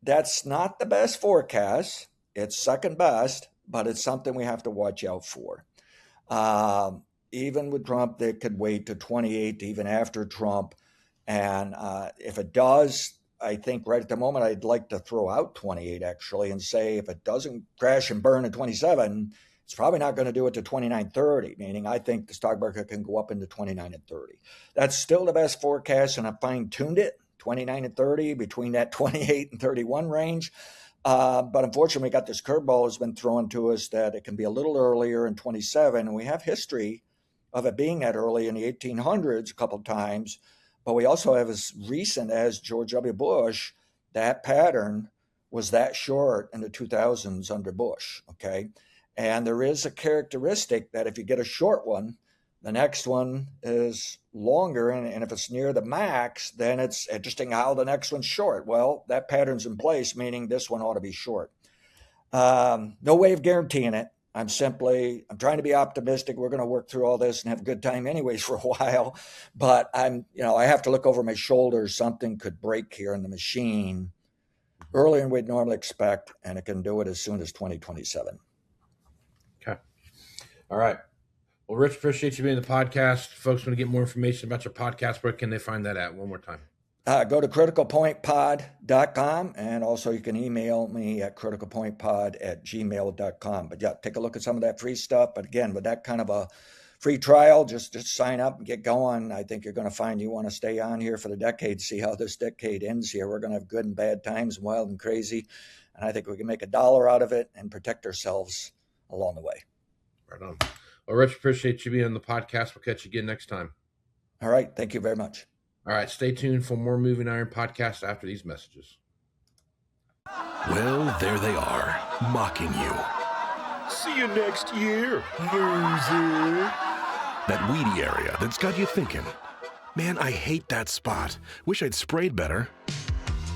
That's not the best forecast. It's second best, but it's something we have to watch out for. Even with Trump, they could wait to 28, even after Trump. And if it does, I think right at the moment, I'd like to throw out 28 actually and say if it doesn't crash and burn at 27, it's probably not going to do it to 29, 30, meaning I think the stock market can go up into 29 and 30. That's still the best forecast, and I fine-tuned it, 29 and 30, between that 28 and 31 range. But unfortunately, we got this curveball has been thrown to us that it can be a little earlier in 27, and we have history of it being that early in the 1800s a couple of times. But we also have as recent as George W. Bush, that pattern was that short in the 2000s under Bush, okay? And there is a characteristic that if you get a short one, The next one is longer, and if it's near the max, then it's interesting how the next one's short. Well, that pattern's in place, meaning this one ought to be short. No way of guaranteeing it. I'm trying to be optimistic. We're going to work through all this and have a good time anyways for a while. But I have to look over my shoulder. Something could break here in the machine earlier than we'd normally expect, and it can do it as soon as 2027. Okay. All right. Well, Rich, appreciate you being on the podcast. Folks want to get more information about your podcast. Where can they find that at? One more time. Go to criticalpointpod.com, and also you can email me at criticalpointpod@gmail.com. But yeah, take a look at some of that free stuff. But again, with that kind of a free trial, just sign up and get going. I think you're going to find you want to stay on here for the decade, see how this decade ends here. We're going to have good and bad times, wild and crazy. And I think we can make $1 out of it and protect ourselves along the way. Right on. Well, Rich, appreciate you being on the podcast. We'll catch you again next time. All right. Thank you very much. All right, stay tuned for more Moving Iron podcasts after these messages. Well, there they are, mocking you. See you next year, loser. That weedy area that's got you thinking, man, I hate that spot. Wish I'd sprayed better.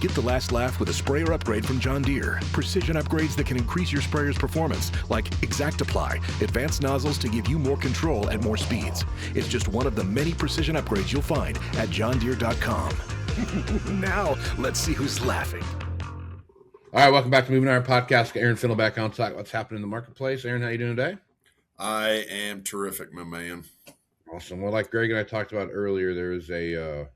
Get the last laugh with a sprayer upgrade from John Deere. Precision upgrades that can increase your sprayer's performance, like Exact Apply, advanced nozzles to give you more control at more speeds. It's just one of the many precision upgrades you'll find at johndeere.com. Now, let's see who's laughing. All right, welcome back to Moving Iron Podcast. Got Aaron Fiddle back on to talk about what's happening in the marketplace. Aaron, how you doing today? I am terrific, my man. Awesome. Well, like Greg and I talked about earlier, there's a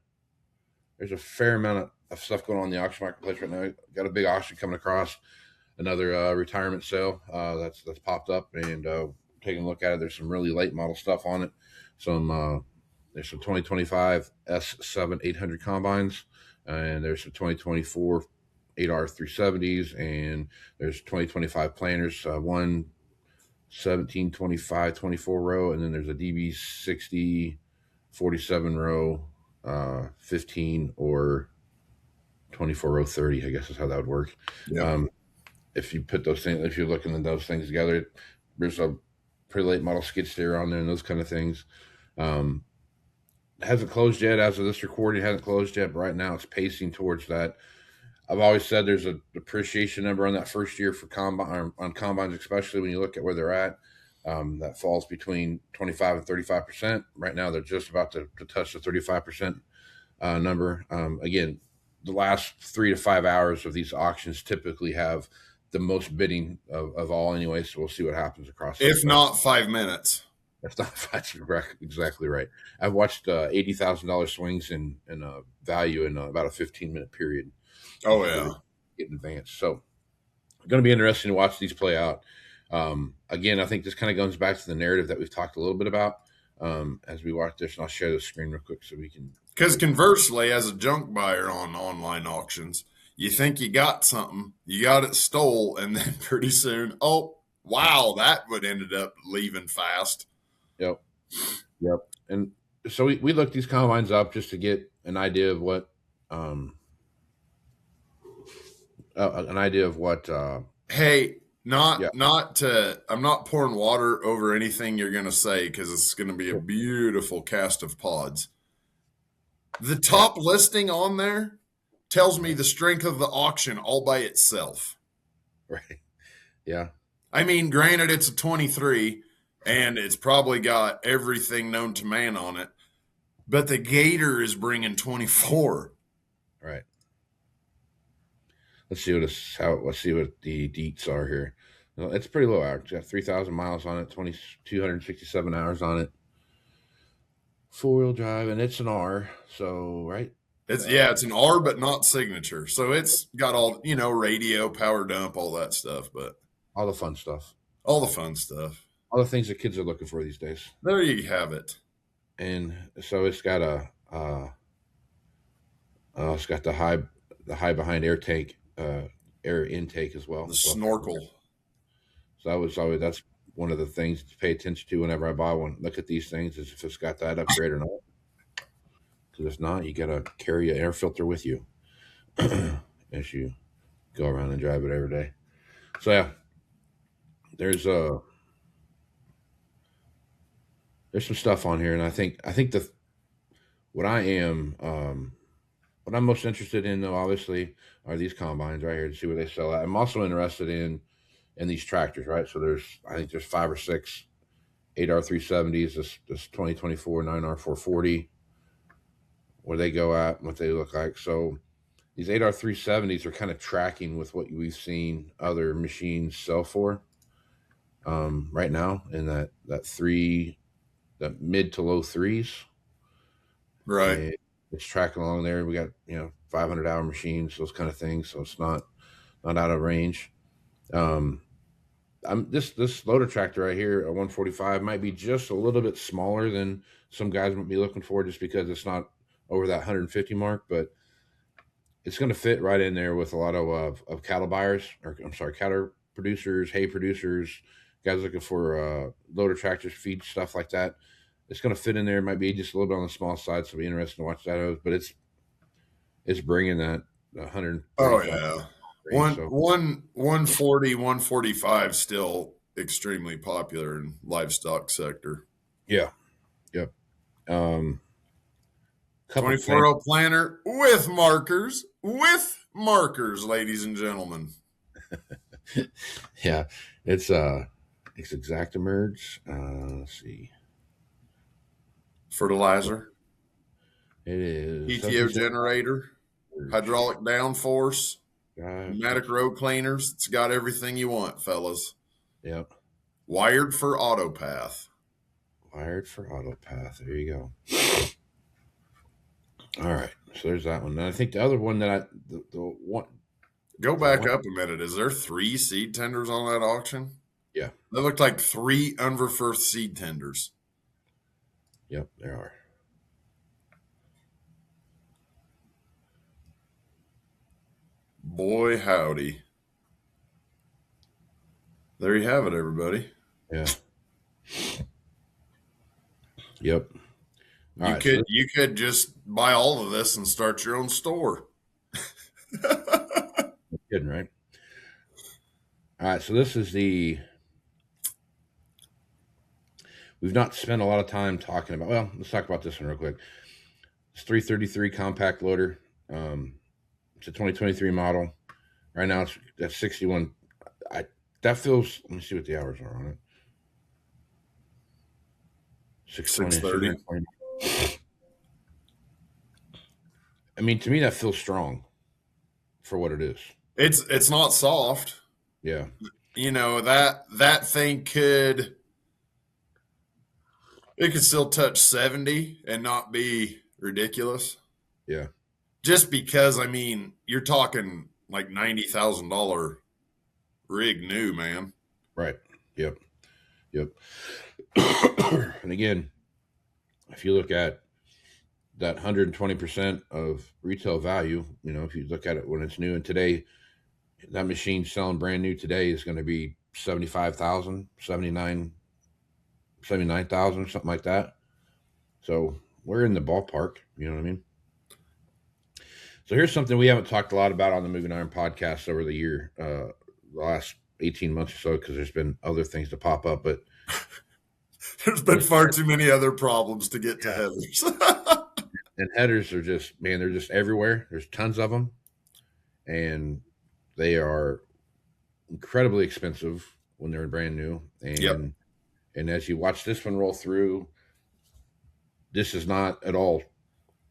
fair amount of stuff going on in the auction marketplace right now. Got a big auction coming across, another retirement sale that's popped up, and taking a look at it. There's some really late model stuff on it. There's some 2025 S7 800 combines, and there's some 2024 8R 370s, and there's 2025 planters, one 17, 25, 24 row, and then there's a DB60 47 row, 15 or 24 row 30, I guess is how that would work. Yeah. If you put those things, if you're looking at those things together, there's a pretty late model skid steer on there and those kind of things. Hasn't closed yet as of this recording, hasn't closed yet, but right now it's pacing towards that. I've always said there's a depreciation number on that first year for combines, especially when you look at where they're at. That falls between 25 and 35%. Right now, they're just about to touch the 35% number. Again, the last 3 to 5 hours of these auctions typically have the most bidding of all anyway, so we'll see what happens across. If not 5 minutes. That's exactly right. I've watched $80,000 swings in value in about a 15-minute period. Oh, yeah. In advance. So it's going to be interesting to watch these play out. Again, I think this kind of goes back to the narrative that we've talked a little bit about as we watch this, and I'll share the screen real quick so we can. Because conversely, as a junk buyer on online auctions, you think you got something, you got it stole, and then pretty soon, oh, wow, that would ended up leaving fast. Yep. And so we looked these combines up just to get an idea of what Hey, I'm not pouring water over anything you're going to say because it's going to be a beautiful cast of pods. The top listing on there tells me the strength of the auction all by itself. Right. Yeah. I mean, granted, it's a 23 and it's probably got everything known to man on it, but the Gator is bringing 24. Right. Let's see what the deets are here. Well, it's pretty low hours. It's got 3,000 miles on it, 267 hours on it. 4-wheel drive, and it's an R. So right. It's an R, but not signature. So it's got all, radio, power dump, all that stuff, but all the fun stuff. All the fun stuff. All the things that kids are looking for these days. There you have it. And so it's got it's got the high behind air tank, air intake as well. The snorkel. So that's one of the things to pay attention to whenever I buy one. Look at these things as if it's got that upgrade or not. Because if not, you got to carry an air filter with you as you go around and drive it every day. So yeah, there's there's some stuff on here, and I think what I am what I'm most interested in, though, obviously, are these combines right here to see what they sell at. I'm also interested in these tractors, right? So I think there's 5 or 6 8R370s, this 2024 9R440, where they go at and what they look like. So these 8R370s are kind of tracking with what we've seen other machines sell for right now in that mid to low threes. Right. And it's tracking along there. We got 500-hour machines, those kind of things. So it's not out of range. This loader tractor right here, a 145, might be just a little bit smaller than some guys might be looking for, just because it's not over that 150 mark, but it's going to fit right in there with a lot of cattle buyers, or I'm sorry, cattle producers, hay producers, guys looking for loader tractors, feed stuff like that. It's going to fit in there. It might be just a little bit on the small side, so it'll be interesting to watch that. But it's bringing that 100. Oh yeah, range, so. 140, 145 still extremely popular in livestock sector. Yeah, yep. 24-0 planter with markers, ladies and gentlemen. Yeah, it's Exactamerge. Let's see. Fertilizer. It is PTO generator, hydraulic downforce, pneumatic road cleaners. It's got everything you want, fellas. Yep. Wired for AutoPath. There you go. All right, so there's that one. And I think the other one that the one. Go back up a minute. Is there 3 seed tenders on that auction? Yeah. They looked like 3 Unverfirth seed tenders. Yep, there are. Boy, howdy. There you have it, everybody. Yeah. Yep. You could just buy all of this and start your own store. Kidding, right? All right, so this is we've not spent a lot of time talking about, well, let's talk about this one real quick. It's 333 compact loader. It's a 2023 model. Right now it's at 61. That feels, let me see what the hours are on it. 6:30. I mean, to me, that feels strong for what it is. It's not soft. Yeah. That thing could still touch 70 and not be ridiculous. Yeah. Just because, I mean, you're talking like $90,000 rig new, man. Right. Yep. And again, if you look at that 120% of retail value, if you look at it when it's new, and today, that machine selling brand new today is going to be 75,000, 79,000, something like that. So we're in the ballpark, you know what I mean? So here's something we haven't talked a lot about on the Moving Iron podcast over the year, the last 18 months or so, because there's been other things to pop up, but there's been far too many other problems to get to headers. And headers are just, man, they're just everywhere. There's tons of them, and they are incredibly expensive when they're brand new. And And as you watch this one roll through, this is not at all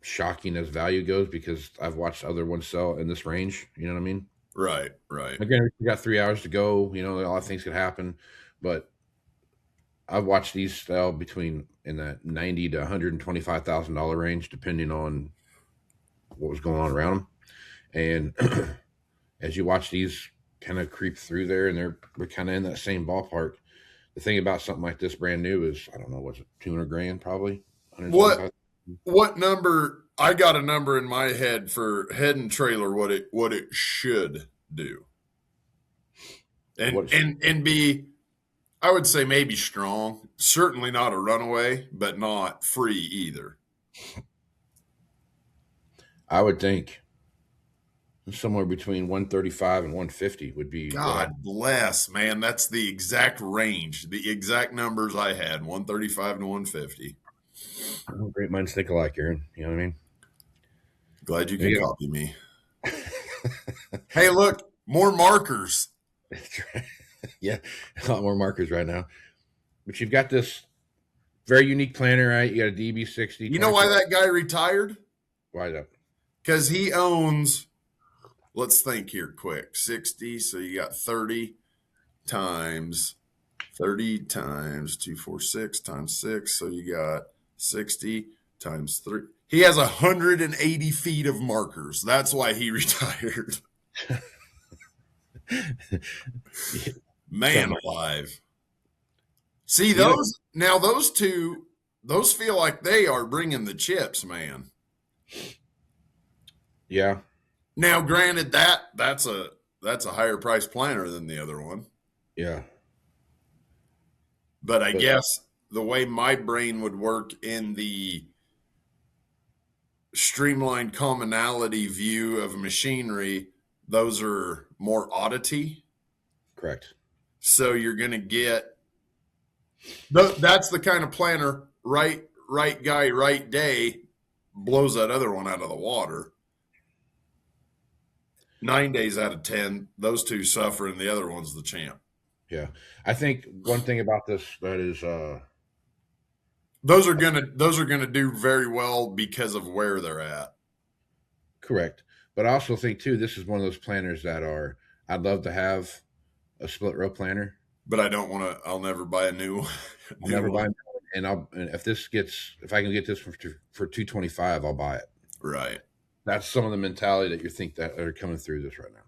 shocking as value goes, because I've watched other ones sell in this range. You know what I mean? Right. Again, we got 3 hours to go. A lot of things could happen, but I've watched these sell between in that $90,000 to $125,000 range, depending on what was going on around them. And as you watch these kind of creep through there, and we're kind of in that same ballpark. The thing about something like this brand new is, I don't know, what's it, $200,000 probably? What number? I got a number in my head for head and trailer, what it should do. And be, I would say maybe strong. Certainly not a runaway, but not free either. I would think somewhere between 135 and 150 would be. God bless, man. That's the exact range, the exact numbers I had, 135 to 150. Oh, great minds think alike, Aaron. You know what I mean? Glad you can copy me. Hey, look, more markers. That's right. Yeah, a lot more markers right now. But you've got this very unique planner, right? You got a DB60. You know why that guy retired? Why that? Because he owns, let's think here quick, 60. So you got 30 times 246 times 6. So you got 60 times 3. He has 180 feet of markers. That's why he retired. Man alive. See, those two, those feel like they are bringing the chips, man. Yeah. Now, granted, that's a higher price planner than the other one. Yeah. But I guess the way my brain would work in the streamlined commonality view of machinery, those are more oddity. Correct. So you're going to get, that's the kind of planner, right guy, right day, blows that other one out of the water. 9 days out of 10, those two suffer and the other one's the champ. Yeah. I think one thing about this that is those are gonna do very well because of where they're at. Correct. But I also think too, this is one of those planners that I'd love to have a split row planner. But I don't want to. I'll never buy a new. I'll never buy, and if I can get this for $225, I'll buy it. Right. That's some of the mentality that you think that are coming through this right now.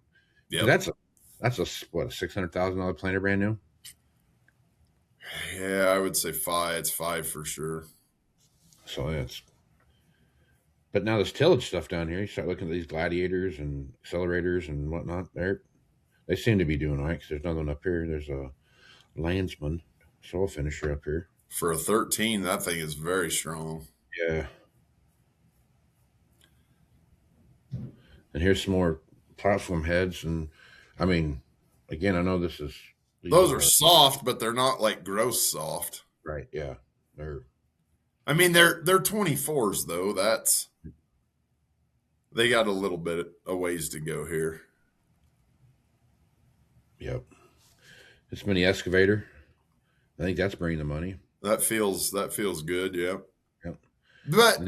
Yeah. That's a $600,000 planner brand new. Yeah, I would say 5. It's 5 for sure. So but now this tillage stuff down here, you start looking at these gladiators and accelerators and whatnot. They seem to be doing all right because there's another one up here. There's a Landsman soil finisher up here. For a 13, that thing is very strong. Yeah. And here's some more platform heads. And I mean, again, I know those are soft, but they're not like gross soft. Right. Yeah. They're 24s though. They got a little bit of ways to go here. Yep. This mini excavator. I think that's bringing the money. That feels good. Yep. Yep.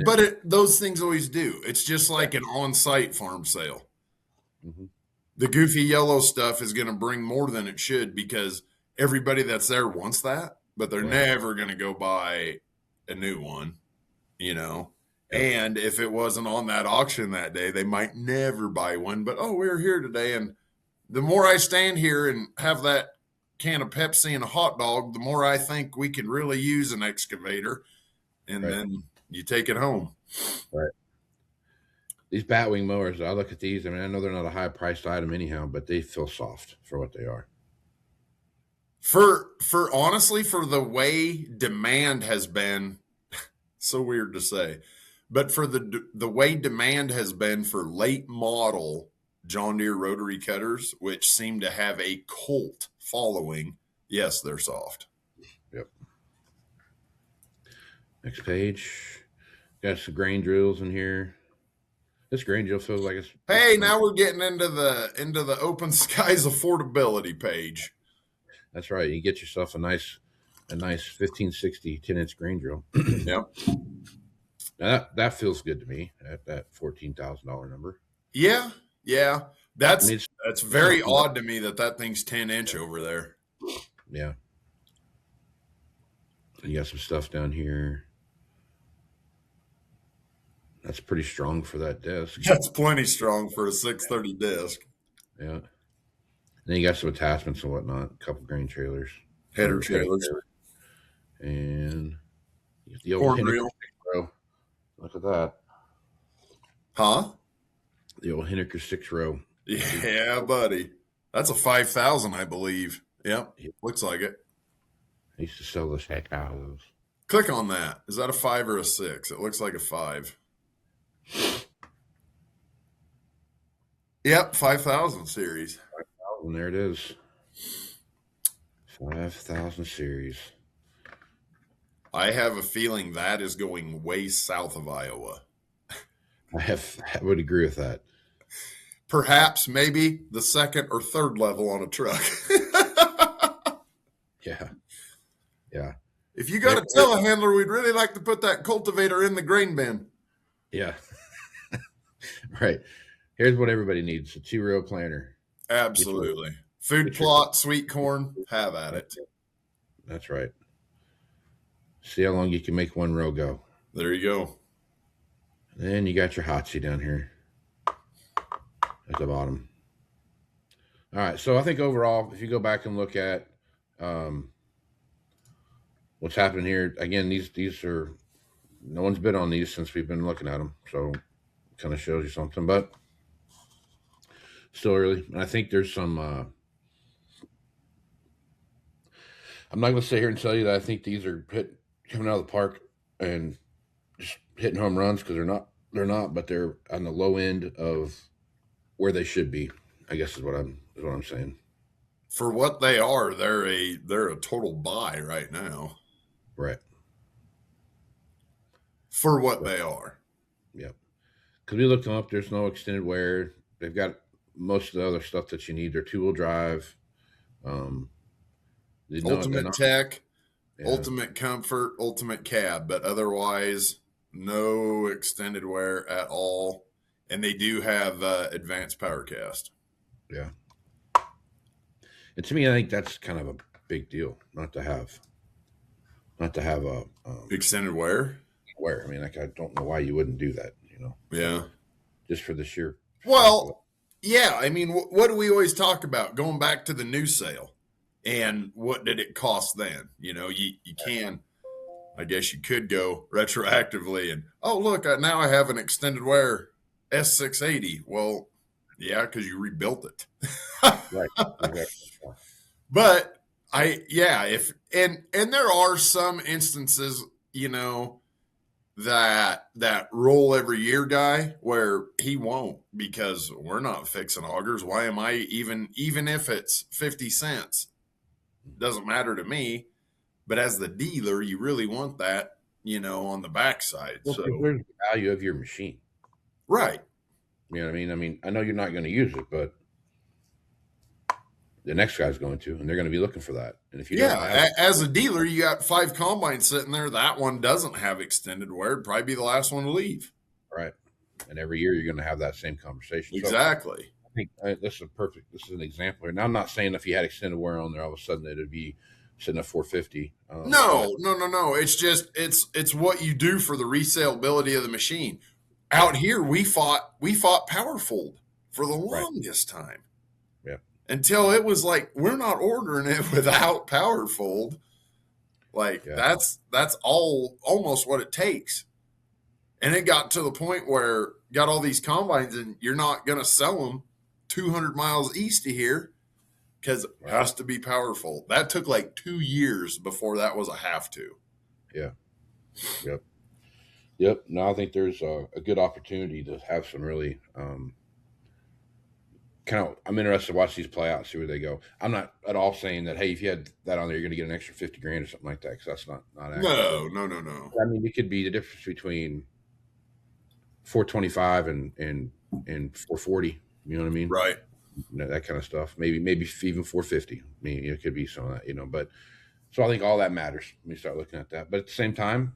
But those things always do. It's just like an on-site farm sale. Mm-hmm. The goofy yellow stuff is going to bring more than it should because everybody that's there wants that, but they're never going to go buy a new one, you know? And if it wasn't on that auction that day, they might never buy one, but, we're here today. And the more I stand here and have that can of Pepsi and a hot dog, the more I think we could really use an excavator. And then you take it home. Right. These batwing mowers, I look at these. I mean, I know they're not a high-priced item anyhow, but they feel soft for what they are. For honestly, for the way demand has been, so weird to say, but for the way demand has been for late model John Deere rotary cutters, which seem to have a cult following, yes, they're soft. Yep. Next page. Got some grain drills in here. This grain drill feels like it's. Hey, now we're getting into the open skies affordability page. That's right. You get yourself a nice 1560 10-inch grain drill. Yep. Now that feels good to me at that $14,000 number. Yeah. That's very odd to me that thing's 10-inch over there. Yeah. You got some stuff down here. That's pretty strong for that disc. That's plenty strong for a 630 disc. Yeah. Then you got some attachments and whatnot. A couple grain trailers. Header trailers. And the old Henniker 6-row. Look at that. Huh? The old Henniker 6-row. Yeah, buddy. That's a 5,000, I believe. Yep. Looks like it. I used to sell the heck out of those. Click on that. Is that a 5 or a 6? It looks like a 5. Yep, 5,000 series. 5,000, there it is. 5,000 series. I have a feeling that is going way south of Iowa. I would agree with that. Perhaps maybe the second or third level on a truck. Yeah. Yeah. If you got a telehandler, we'd really like to put that cultivator in the grain bin. Yeah. Right. Here's what everybody needs: a 2-row planter. Absolutely. Food plot, sweet corn, have at it. That's right. See how long you can make 1 row go. There you go. Then you got your hotsy down here at the bottom. All right. So I think overall, if you go back and look at what's happening here, again, these are, no one's bid on these since we've been looking at them. So it kind of shows you something, but still early. And I think there's some, I'm not going to sit here and tell you that I think these are coming out of the park and just hitting home runs, because they're not, but they're on the low end of where they should be, I guess is what I'm saying. For what they are, they're a total buy right now. Right. For what they are. Yep. Because we looked them up, there's no extended wear. They've got most of the other stuff that you need. They're 2-wheel drive. Ultimate tech, yeah. ultimate comfort, ultimate cab, but otherwise no extended wear at all. And they do have advanced power cast. Yeah. And to me, I think that's kind of a big deal, not to have a extended wear. I mean, like, I don't know why you wouldn't do that, Yeah. Just for the sheer. Well, yeah. I mean, what do we always talk about? Going back to the new sale, and what did it cost then? You can, I guess you could go retroactively and, oh, look, now I have an extended wear S680. Well, yeah, because you rebuilt it. Right. Exactly. But if there are some instances, that roll every year guy where he won't, because we're not fixing augers. Why am I even if it's 50 cents, doesn't matter to me. But as the dealer, you really want that, on the backside. Well, so there's the value of your machine. Right. You know what I mean? I mean, I know you're not going to use it, but the next guy's going to, and they're going to be looking for that. And if you don't have it, as a dealer, you got 5 combines sitting there. That one doesn't have extended wear. It'd probably be the last one to leave. Right. And every year you're going to have that same conversation. Exactly. So I think this is an example here. Now, I'm not saying if you had extended wear on there, all of a sudden it'd be sitting at 450. No. It's just, it's what you do for the resaleability of the machine. Out here, we fought Powerfold for the longest time. Yeah. Until it was like, we're not ordering it without Powerfold. Like, that's all almost what it takes. And it got to the point where got all these combines, and you're not going to sell them 200 miles east of here because it has to be Powerfold. That took like 2 years before that was a have to. Yeah. Yep. No, I think there's a good opportunity to have some really I'm interested to watch these play out, see where they go. I'm not at all saying that, hey, if you had that on there, you're going to get an extra 50 grand or something like that, because that's not accurate. No. I mean, it could be the difference between 425 and 440. You know what I mean? Right. That kind of stuff. Maybe even 450. I mean, it could be some of that, But so I think all that matters when you start looking at that. But at the same time,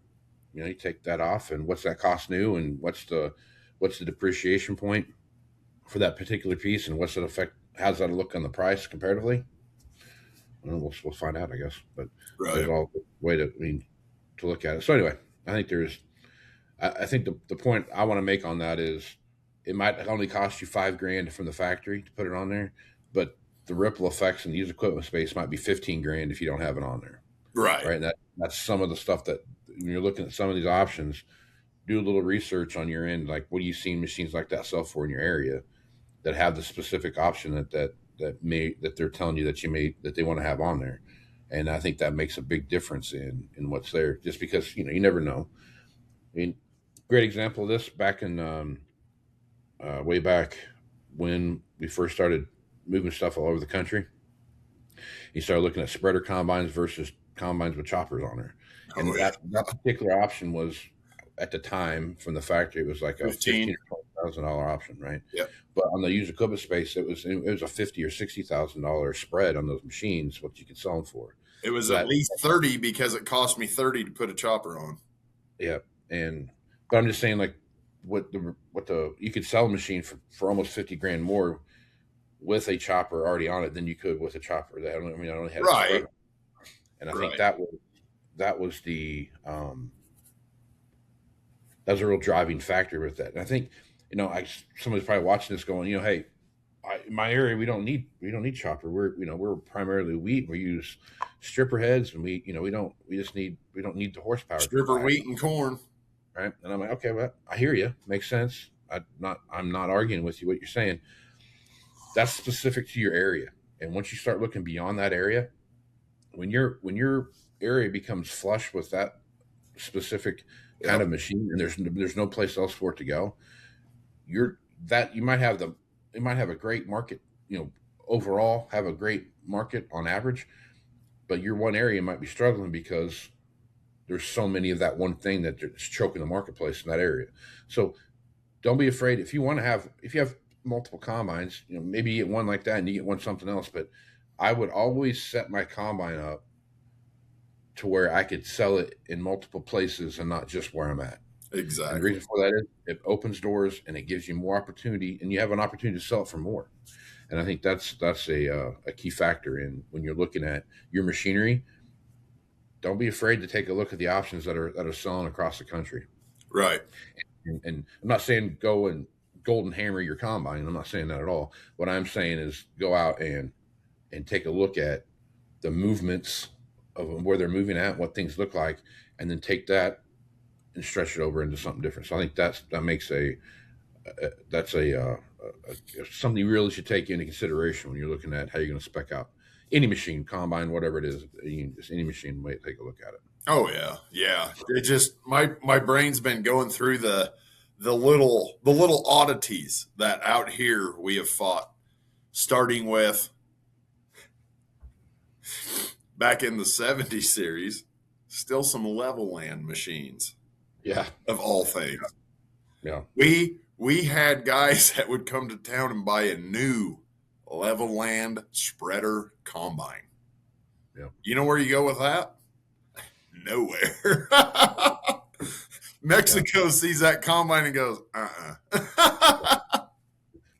you take that off, and what's that cost new, and what's the depreciation point for that particular piece, and what's that affect? How's that look on the price comparatively? We'll find out, I guess. But there's all way to look at it. So anyway, I think the point I want to make on that is it might only cost you $5,000 from the factory to put it on there, but the ripple effects in the used equipment space might be $15,000 if you don't have it on there. Right. And that's some of the stuff that when you're looking at some of these options, do a little research on your end. Like, what are you seeing machines like that sell for in your area that have the specific option that they're telling you that they want to have on there? And I think that makes a big difference in what's there, just because, you never know. I mean, great example of this back in way back when we first started moving stuff all over the country. You started looking at spreader combines versus combines with choppers on there. And that particular option was, at the time, from the factory, it was like a $15,000 or $20,000 option, right? Yeah. But on the used equipment space, it was a $50,000 or $60,000 spread on those machines, what you could sell them for. It was at least 30 because it cost me 30 to put a chopper on. Yeah, but I'm just saying, like, what the you could sell a machine for almost 50 grand more with a chopper already on it than you could with a chopper that I only had a spreader. And I think that was the that was a real driving factor with that. And I think, somebody's probably watching this going, hey, in my area we don't need chopper. We're primarily wheat. We use stripper heads, and we don't need the horsepower. Stripper wheat and corn. Right. And I'm like, okay, well, I hear you. Makes sense. I'm not arguing with you what you're saying. That's specific to your area. And once you start looking beyond that area, when your area becomes flush with that specific kind of machine, and there's no place else for it to go, you might have a great market, overall have a great market on average, but your one area might be struggling because there's so many of that one thing that it's choking the marketplace in that area. So don't be afraid. If you have multiple combines, maybe you get one like that and you get one something else, but I would always set my combine up to where I could sell it in multiple places and not just where I'm at. Exactly. And the reason for that is it opens doors and it gives you more opportunity, and you have an opportunity to sell it for more. And I think that's a key factor in when you're looking at your machinery. Don't be afraid to take a look at the options that are selling across the country. Right. And I'm not saying go and golden hammer your combine. I'm not saying that at all. What I'm saying is go out and take a look at the movements of where they're moving at, what things look like, and then take that and stretch it over into something different. So I think that makes something you really should take into consideration when you're looking at how you're going to spec out any machine, combine, whatever it is. Just any machine, might take a look at it. Oh yeah. It just my brain's been going through the little oddities that out here we have fought, starting with back in the 70 series, still some level land machines. Yeah. Of all things. Yeah. We had guys that would come to town and buy a new level land spreader combine. Yeah. You know where you go with that? Nowhere. Mexico sees that combine and goes,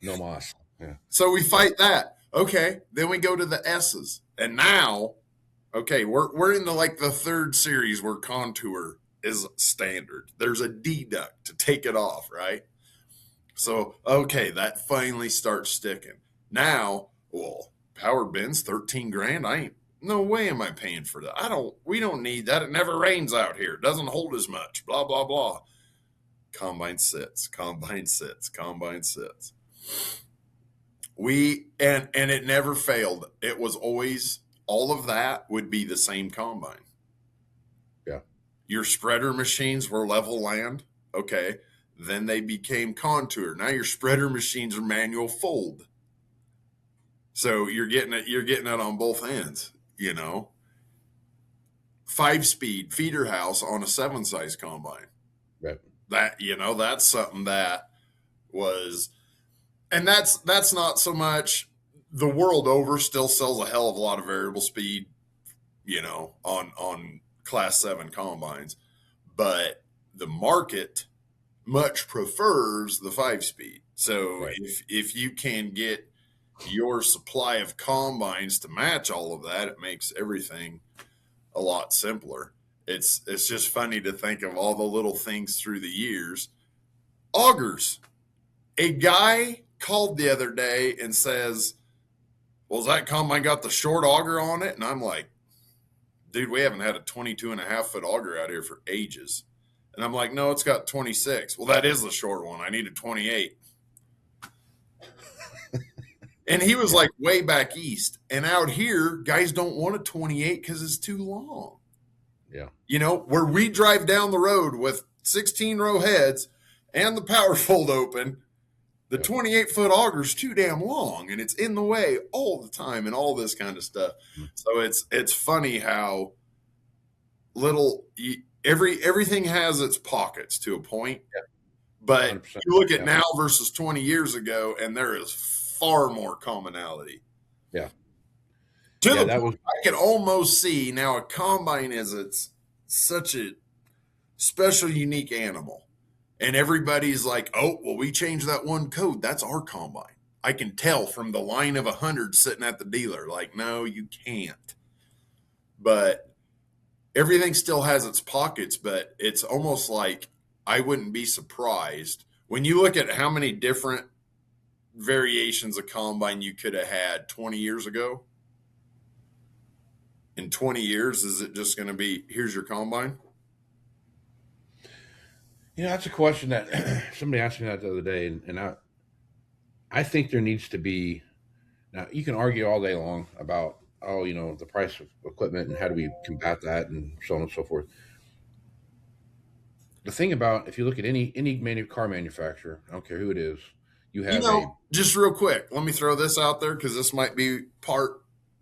No mas. Yeah. So we fight that. Okay. Then we go to the S's. And now, okay, we're into like the third series where contour is standard. There's a deduct to take it off, right? So, okay, that finally starts sticking. Now, well, power bins, 13 grand. No way am I paying for that. We don't need that. It never rains out here. It doesn't hold as much, blah, blah, blah. Combine sits. And it never failed. It was always, all of that would be the same combine. Yeah. Your spreader machines were level land. Okay. Then they became contour. Now your spreader machines are manual fold. So you're getting it on both ends, 5-speed feeder house on a 7-size combine. Right. That, that's something that was, and that's not so much, the world over still sells a hell of a lot of variable speed, on class 7 combines, but the market much prefers the 5-speed. So right. if you can get your supply of combines to match all of that, it makes everything a lot simpler. It's just funny to think of all the little things through the years. Augers. A guy called the other day and says, well, has that combine got the short auger on it? And I'm like, dude, we haven't had a 22.5-foot auger out here for ages. And I'm like, no, it's got 26. Well, that is the short one. I need a 28. And he was like way back east. And out here, guys don't want a 28 because it's too long. Yeah. Where we drive down the road with 16-row heads and the power fold open, The 28-foot auger's too damn long and it's in the way all the time and all this kind of stuff. So it's funny how everything has its pockets to a point. But 100%. you look at now versus 20 years ago, and there is far more commonality. Yeah. To the point I can almost see now a combine it's such a special, unique animal. And everybody's like, oh, well, we changed that one code. That's our combine. I can tell from the line of 100 sitting at the dealer. Like, no, you can't. But everything still has its pockets, but it's almost like I wouldn't be surprised when you look at how many different variations of combine you could have had 20 years ago. In 20 years, is it just going to be, here's your combine? That's a question that somebody asked me that the other day, and I think there needs to be. Now, you can argue all day long about, the price of equipment and how do we combat that and so on and so forth. The thing about, if you look at any car manufacturer, I don't care who it is, you have just real quick, let me throw this out there because this might be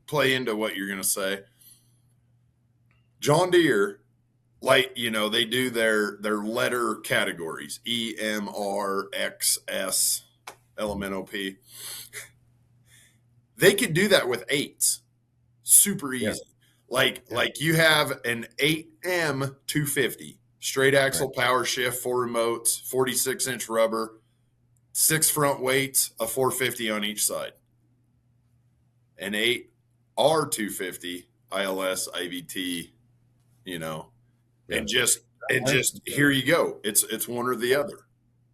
play into what you're going to say. John Deere, they do their letter categories, E, M, R, X, S, LMNOP. They could do that with 8s. Super easy. Yeah. Like you have an 8M 250, straight axle, power shift, 4 remotes, 46-inch rubber, 6 front weights, a 450 on each side. An 8R 250, ILS, IVT, and just here you go. It's one or the other.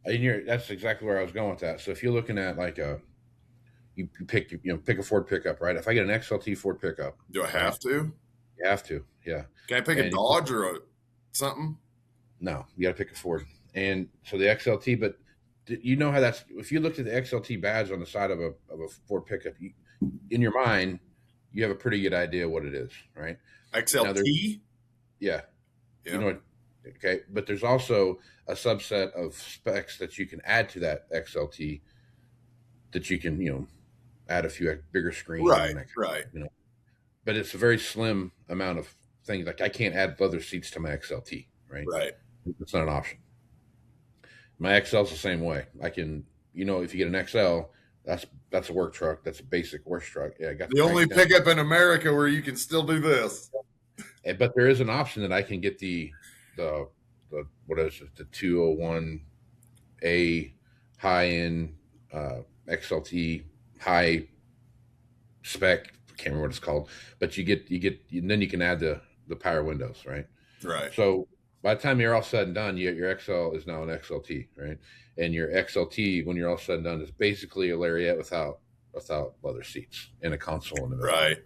And that's exactly where I was going with that. So if you're looking at you pick a Ford pickup, right? If I get an XLT Ford pickup, do I have to? You have to, yeah. Can I pick a Dodge or something? No, you got to pick a Ford. And so the XLT, but you know how that's, if you looked at the XLT badge on the side of a Ford pickup, in your mind, you have a pretty good idea what it is, right? XLT? Yeah. Okay. But there's also a subset of specs that you can add to that XLT that you can, add a few bigger screens. Right. But it's a very slim amount of things. Like I can't add leather seats to my XLT, right? Right. It's not an option. My XL's the same way. I can, if you get an XL, that's a work truck. That's a basic work truck. Yeah, I got the only pickup in America where you can still do this. But there is an option that I can get the what is it? The 201A high end XLT high spec. I can't remember what it's called, but you get then you can add the power windows, right? Right. So by the time you're all said and done, your XL is now an XLT, right? And your XLT, when you're all said and done, is basically a Lariat without leather seats and a console in the middle. Right.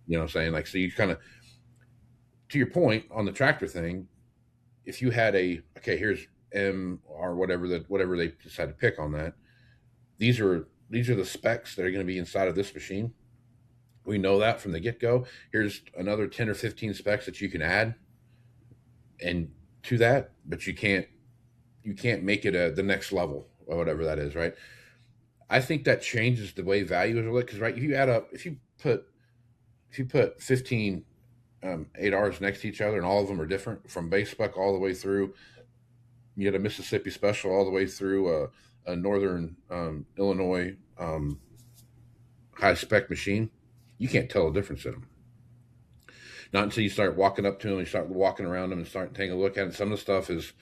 You know what I'm saying? Like, so you kind of, to your point on the tractor thing, if you had here's M or whatever they decide to pick on that, these are the specs that are going to be inside of this machine. We know that from the get-go. Here's another 10 or 15 specs that you can add and to that, but you can't make it the next level or whatever that is, right? I think that changes the way values are looked, because right, if you put 15 8Rs next to each other and all of them are different from base spec all the way through, you get a Mississippi Special all the way through a Northern Illinois high spec machine, you can't tell the difference in them. Not until you start walking up to them, you start walking around them and start taking a look at it. Some of the stuff is,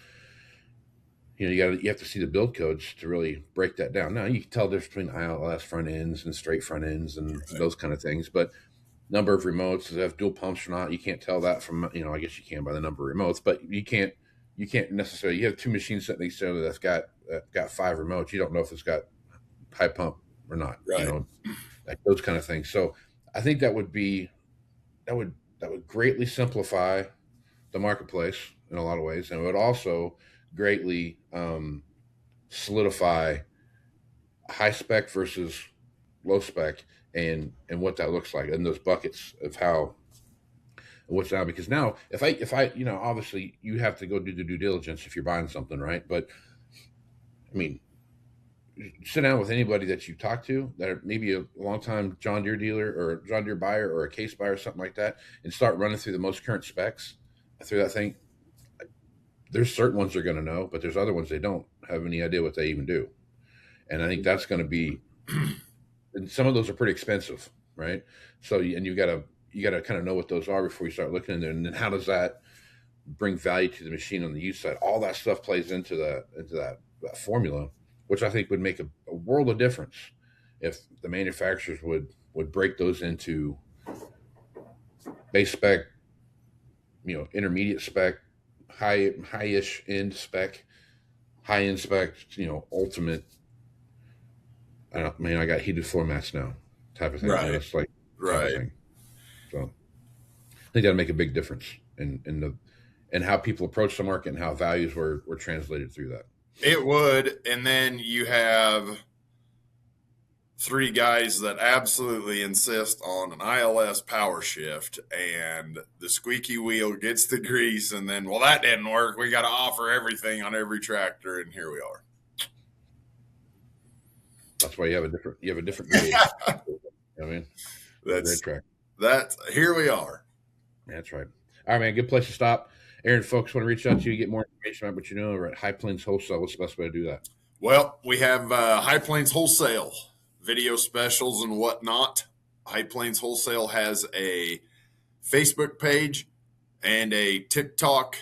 you have to see the build codes to really break that down. Now you can tell the difference between ILS front ends and straight front ends and those kind of things, but number of remotes, does it have dual pumps or not? You can't tell that from, I guess you can by the number of remotes, but you can't necessarily, you have two machines sitting next to each other that's got 5 remotes. You don't know if it's got high pump or not, right. Like those kind of things. So I think that would greatly simplify the marketplace in a lot of ways. And it would also greatly solidify high spec versus low spec and what that looks like, and those buckets of what's now. Because now if I obviously you have to go do the due diligence if you're buying something, right? But I mean, sit down with anybody that you talk to that are maybe a long-time John Deere dealer or a John Deere buyer or a case buyer or something like that, and start running through the most current specs through that thing. There's certain ones they're going to know, but there's other ones they don't have any idea what they even do. And I think that's going to be, and some of those are pretty expensive, right? So, and you got to kind of know what those are before you start looking in there. And then how does that bring value to the machine on the use side? All that stuff plays into that formula, which I think would make a world of difference if the manufacturers would break those into base spec, intermediate spec, high-ish end spec, high-end spec, ultimate. I got heated floor mats now, type of thing. Right. It's like right. Thing. So I think that'll make a big difference in how people approach the market and how values were translated through that. It would. And then you have 3 guys that absolutely insist on an ILS power shift, and the squeaky wheel gets the grease, and then, well, that didn't work. We got to offer everything on every tractor, and here we are. That's why you have a different grade. I mean, that's here we are. That's right. All right, man. Good place to stop. Aaron, folks want to reach out to you, get more information about what you know over at High Plains Wholesale. What's the best way to do that? Well, we have High Plains Wholesale video specials and whatnot. High Plains Wholesale has a Facebook page and a TikTok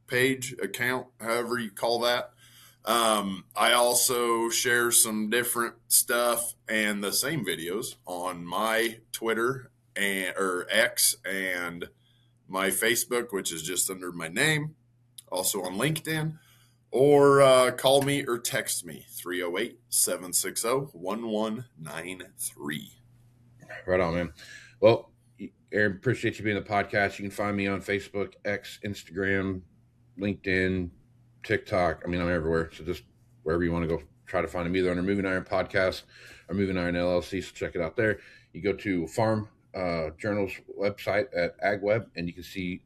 page account, however you call that. I also share some different stuff and the same videos on my Twitter or X and my Facebook, which is just under my name, also on LinkedIn, or call me or text me, 308-760-1193. Right on, man. Well, Aaron, appreciate you being on the podcast. You can find me on Facebook, X, Instagram, LinkedIn, TikTok. I'm everywhere. So just wherever you want to go, try to find me, either under Moving Iron Podcast or Moving Iron LLC. So check it out there. You go to Farm Journal's website at AgWeb, and you can see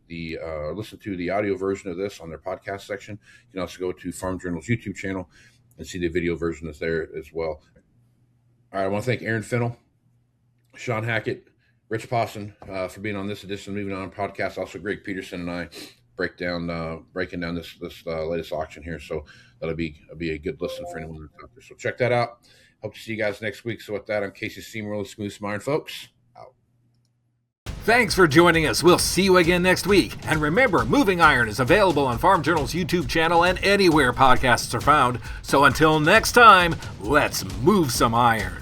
listen to the audio version of this on their podcast section. You can also go to Farm Journal's YouTube channel and see the video version that's there as well. All right, I want to thank Aaron Fennell, Sean Hackett, Rich Posson for being on this edition of Moving On podcast. Also, Greg Peterson and I breaking down this latest auction here. So that'll be a good listen for anyone that's out there. So check that out. Hope to see you guys next week. So with that, I'm Casey Seymour, Smooth Iron, folks. Out. Thanks for joining us. We'll see you again next week. And remember, Moving Iron is available on Farm Journal's YouTube channel and anywhere podcasts are found. So until next time, let's move some iron.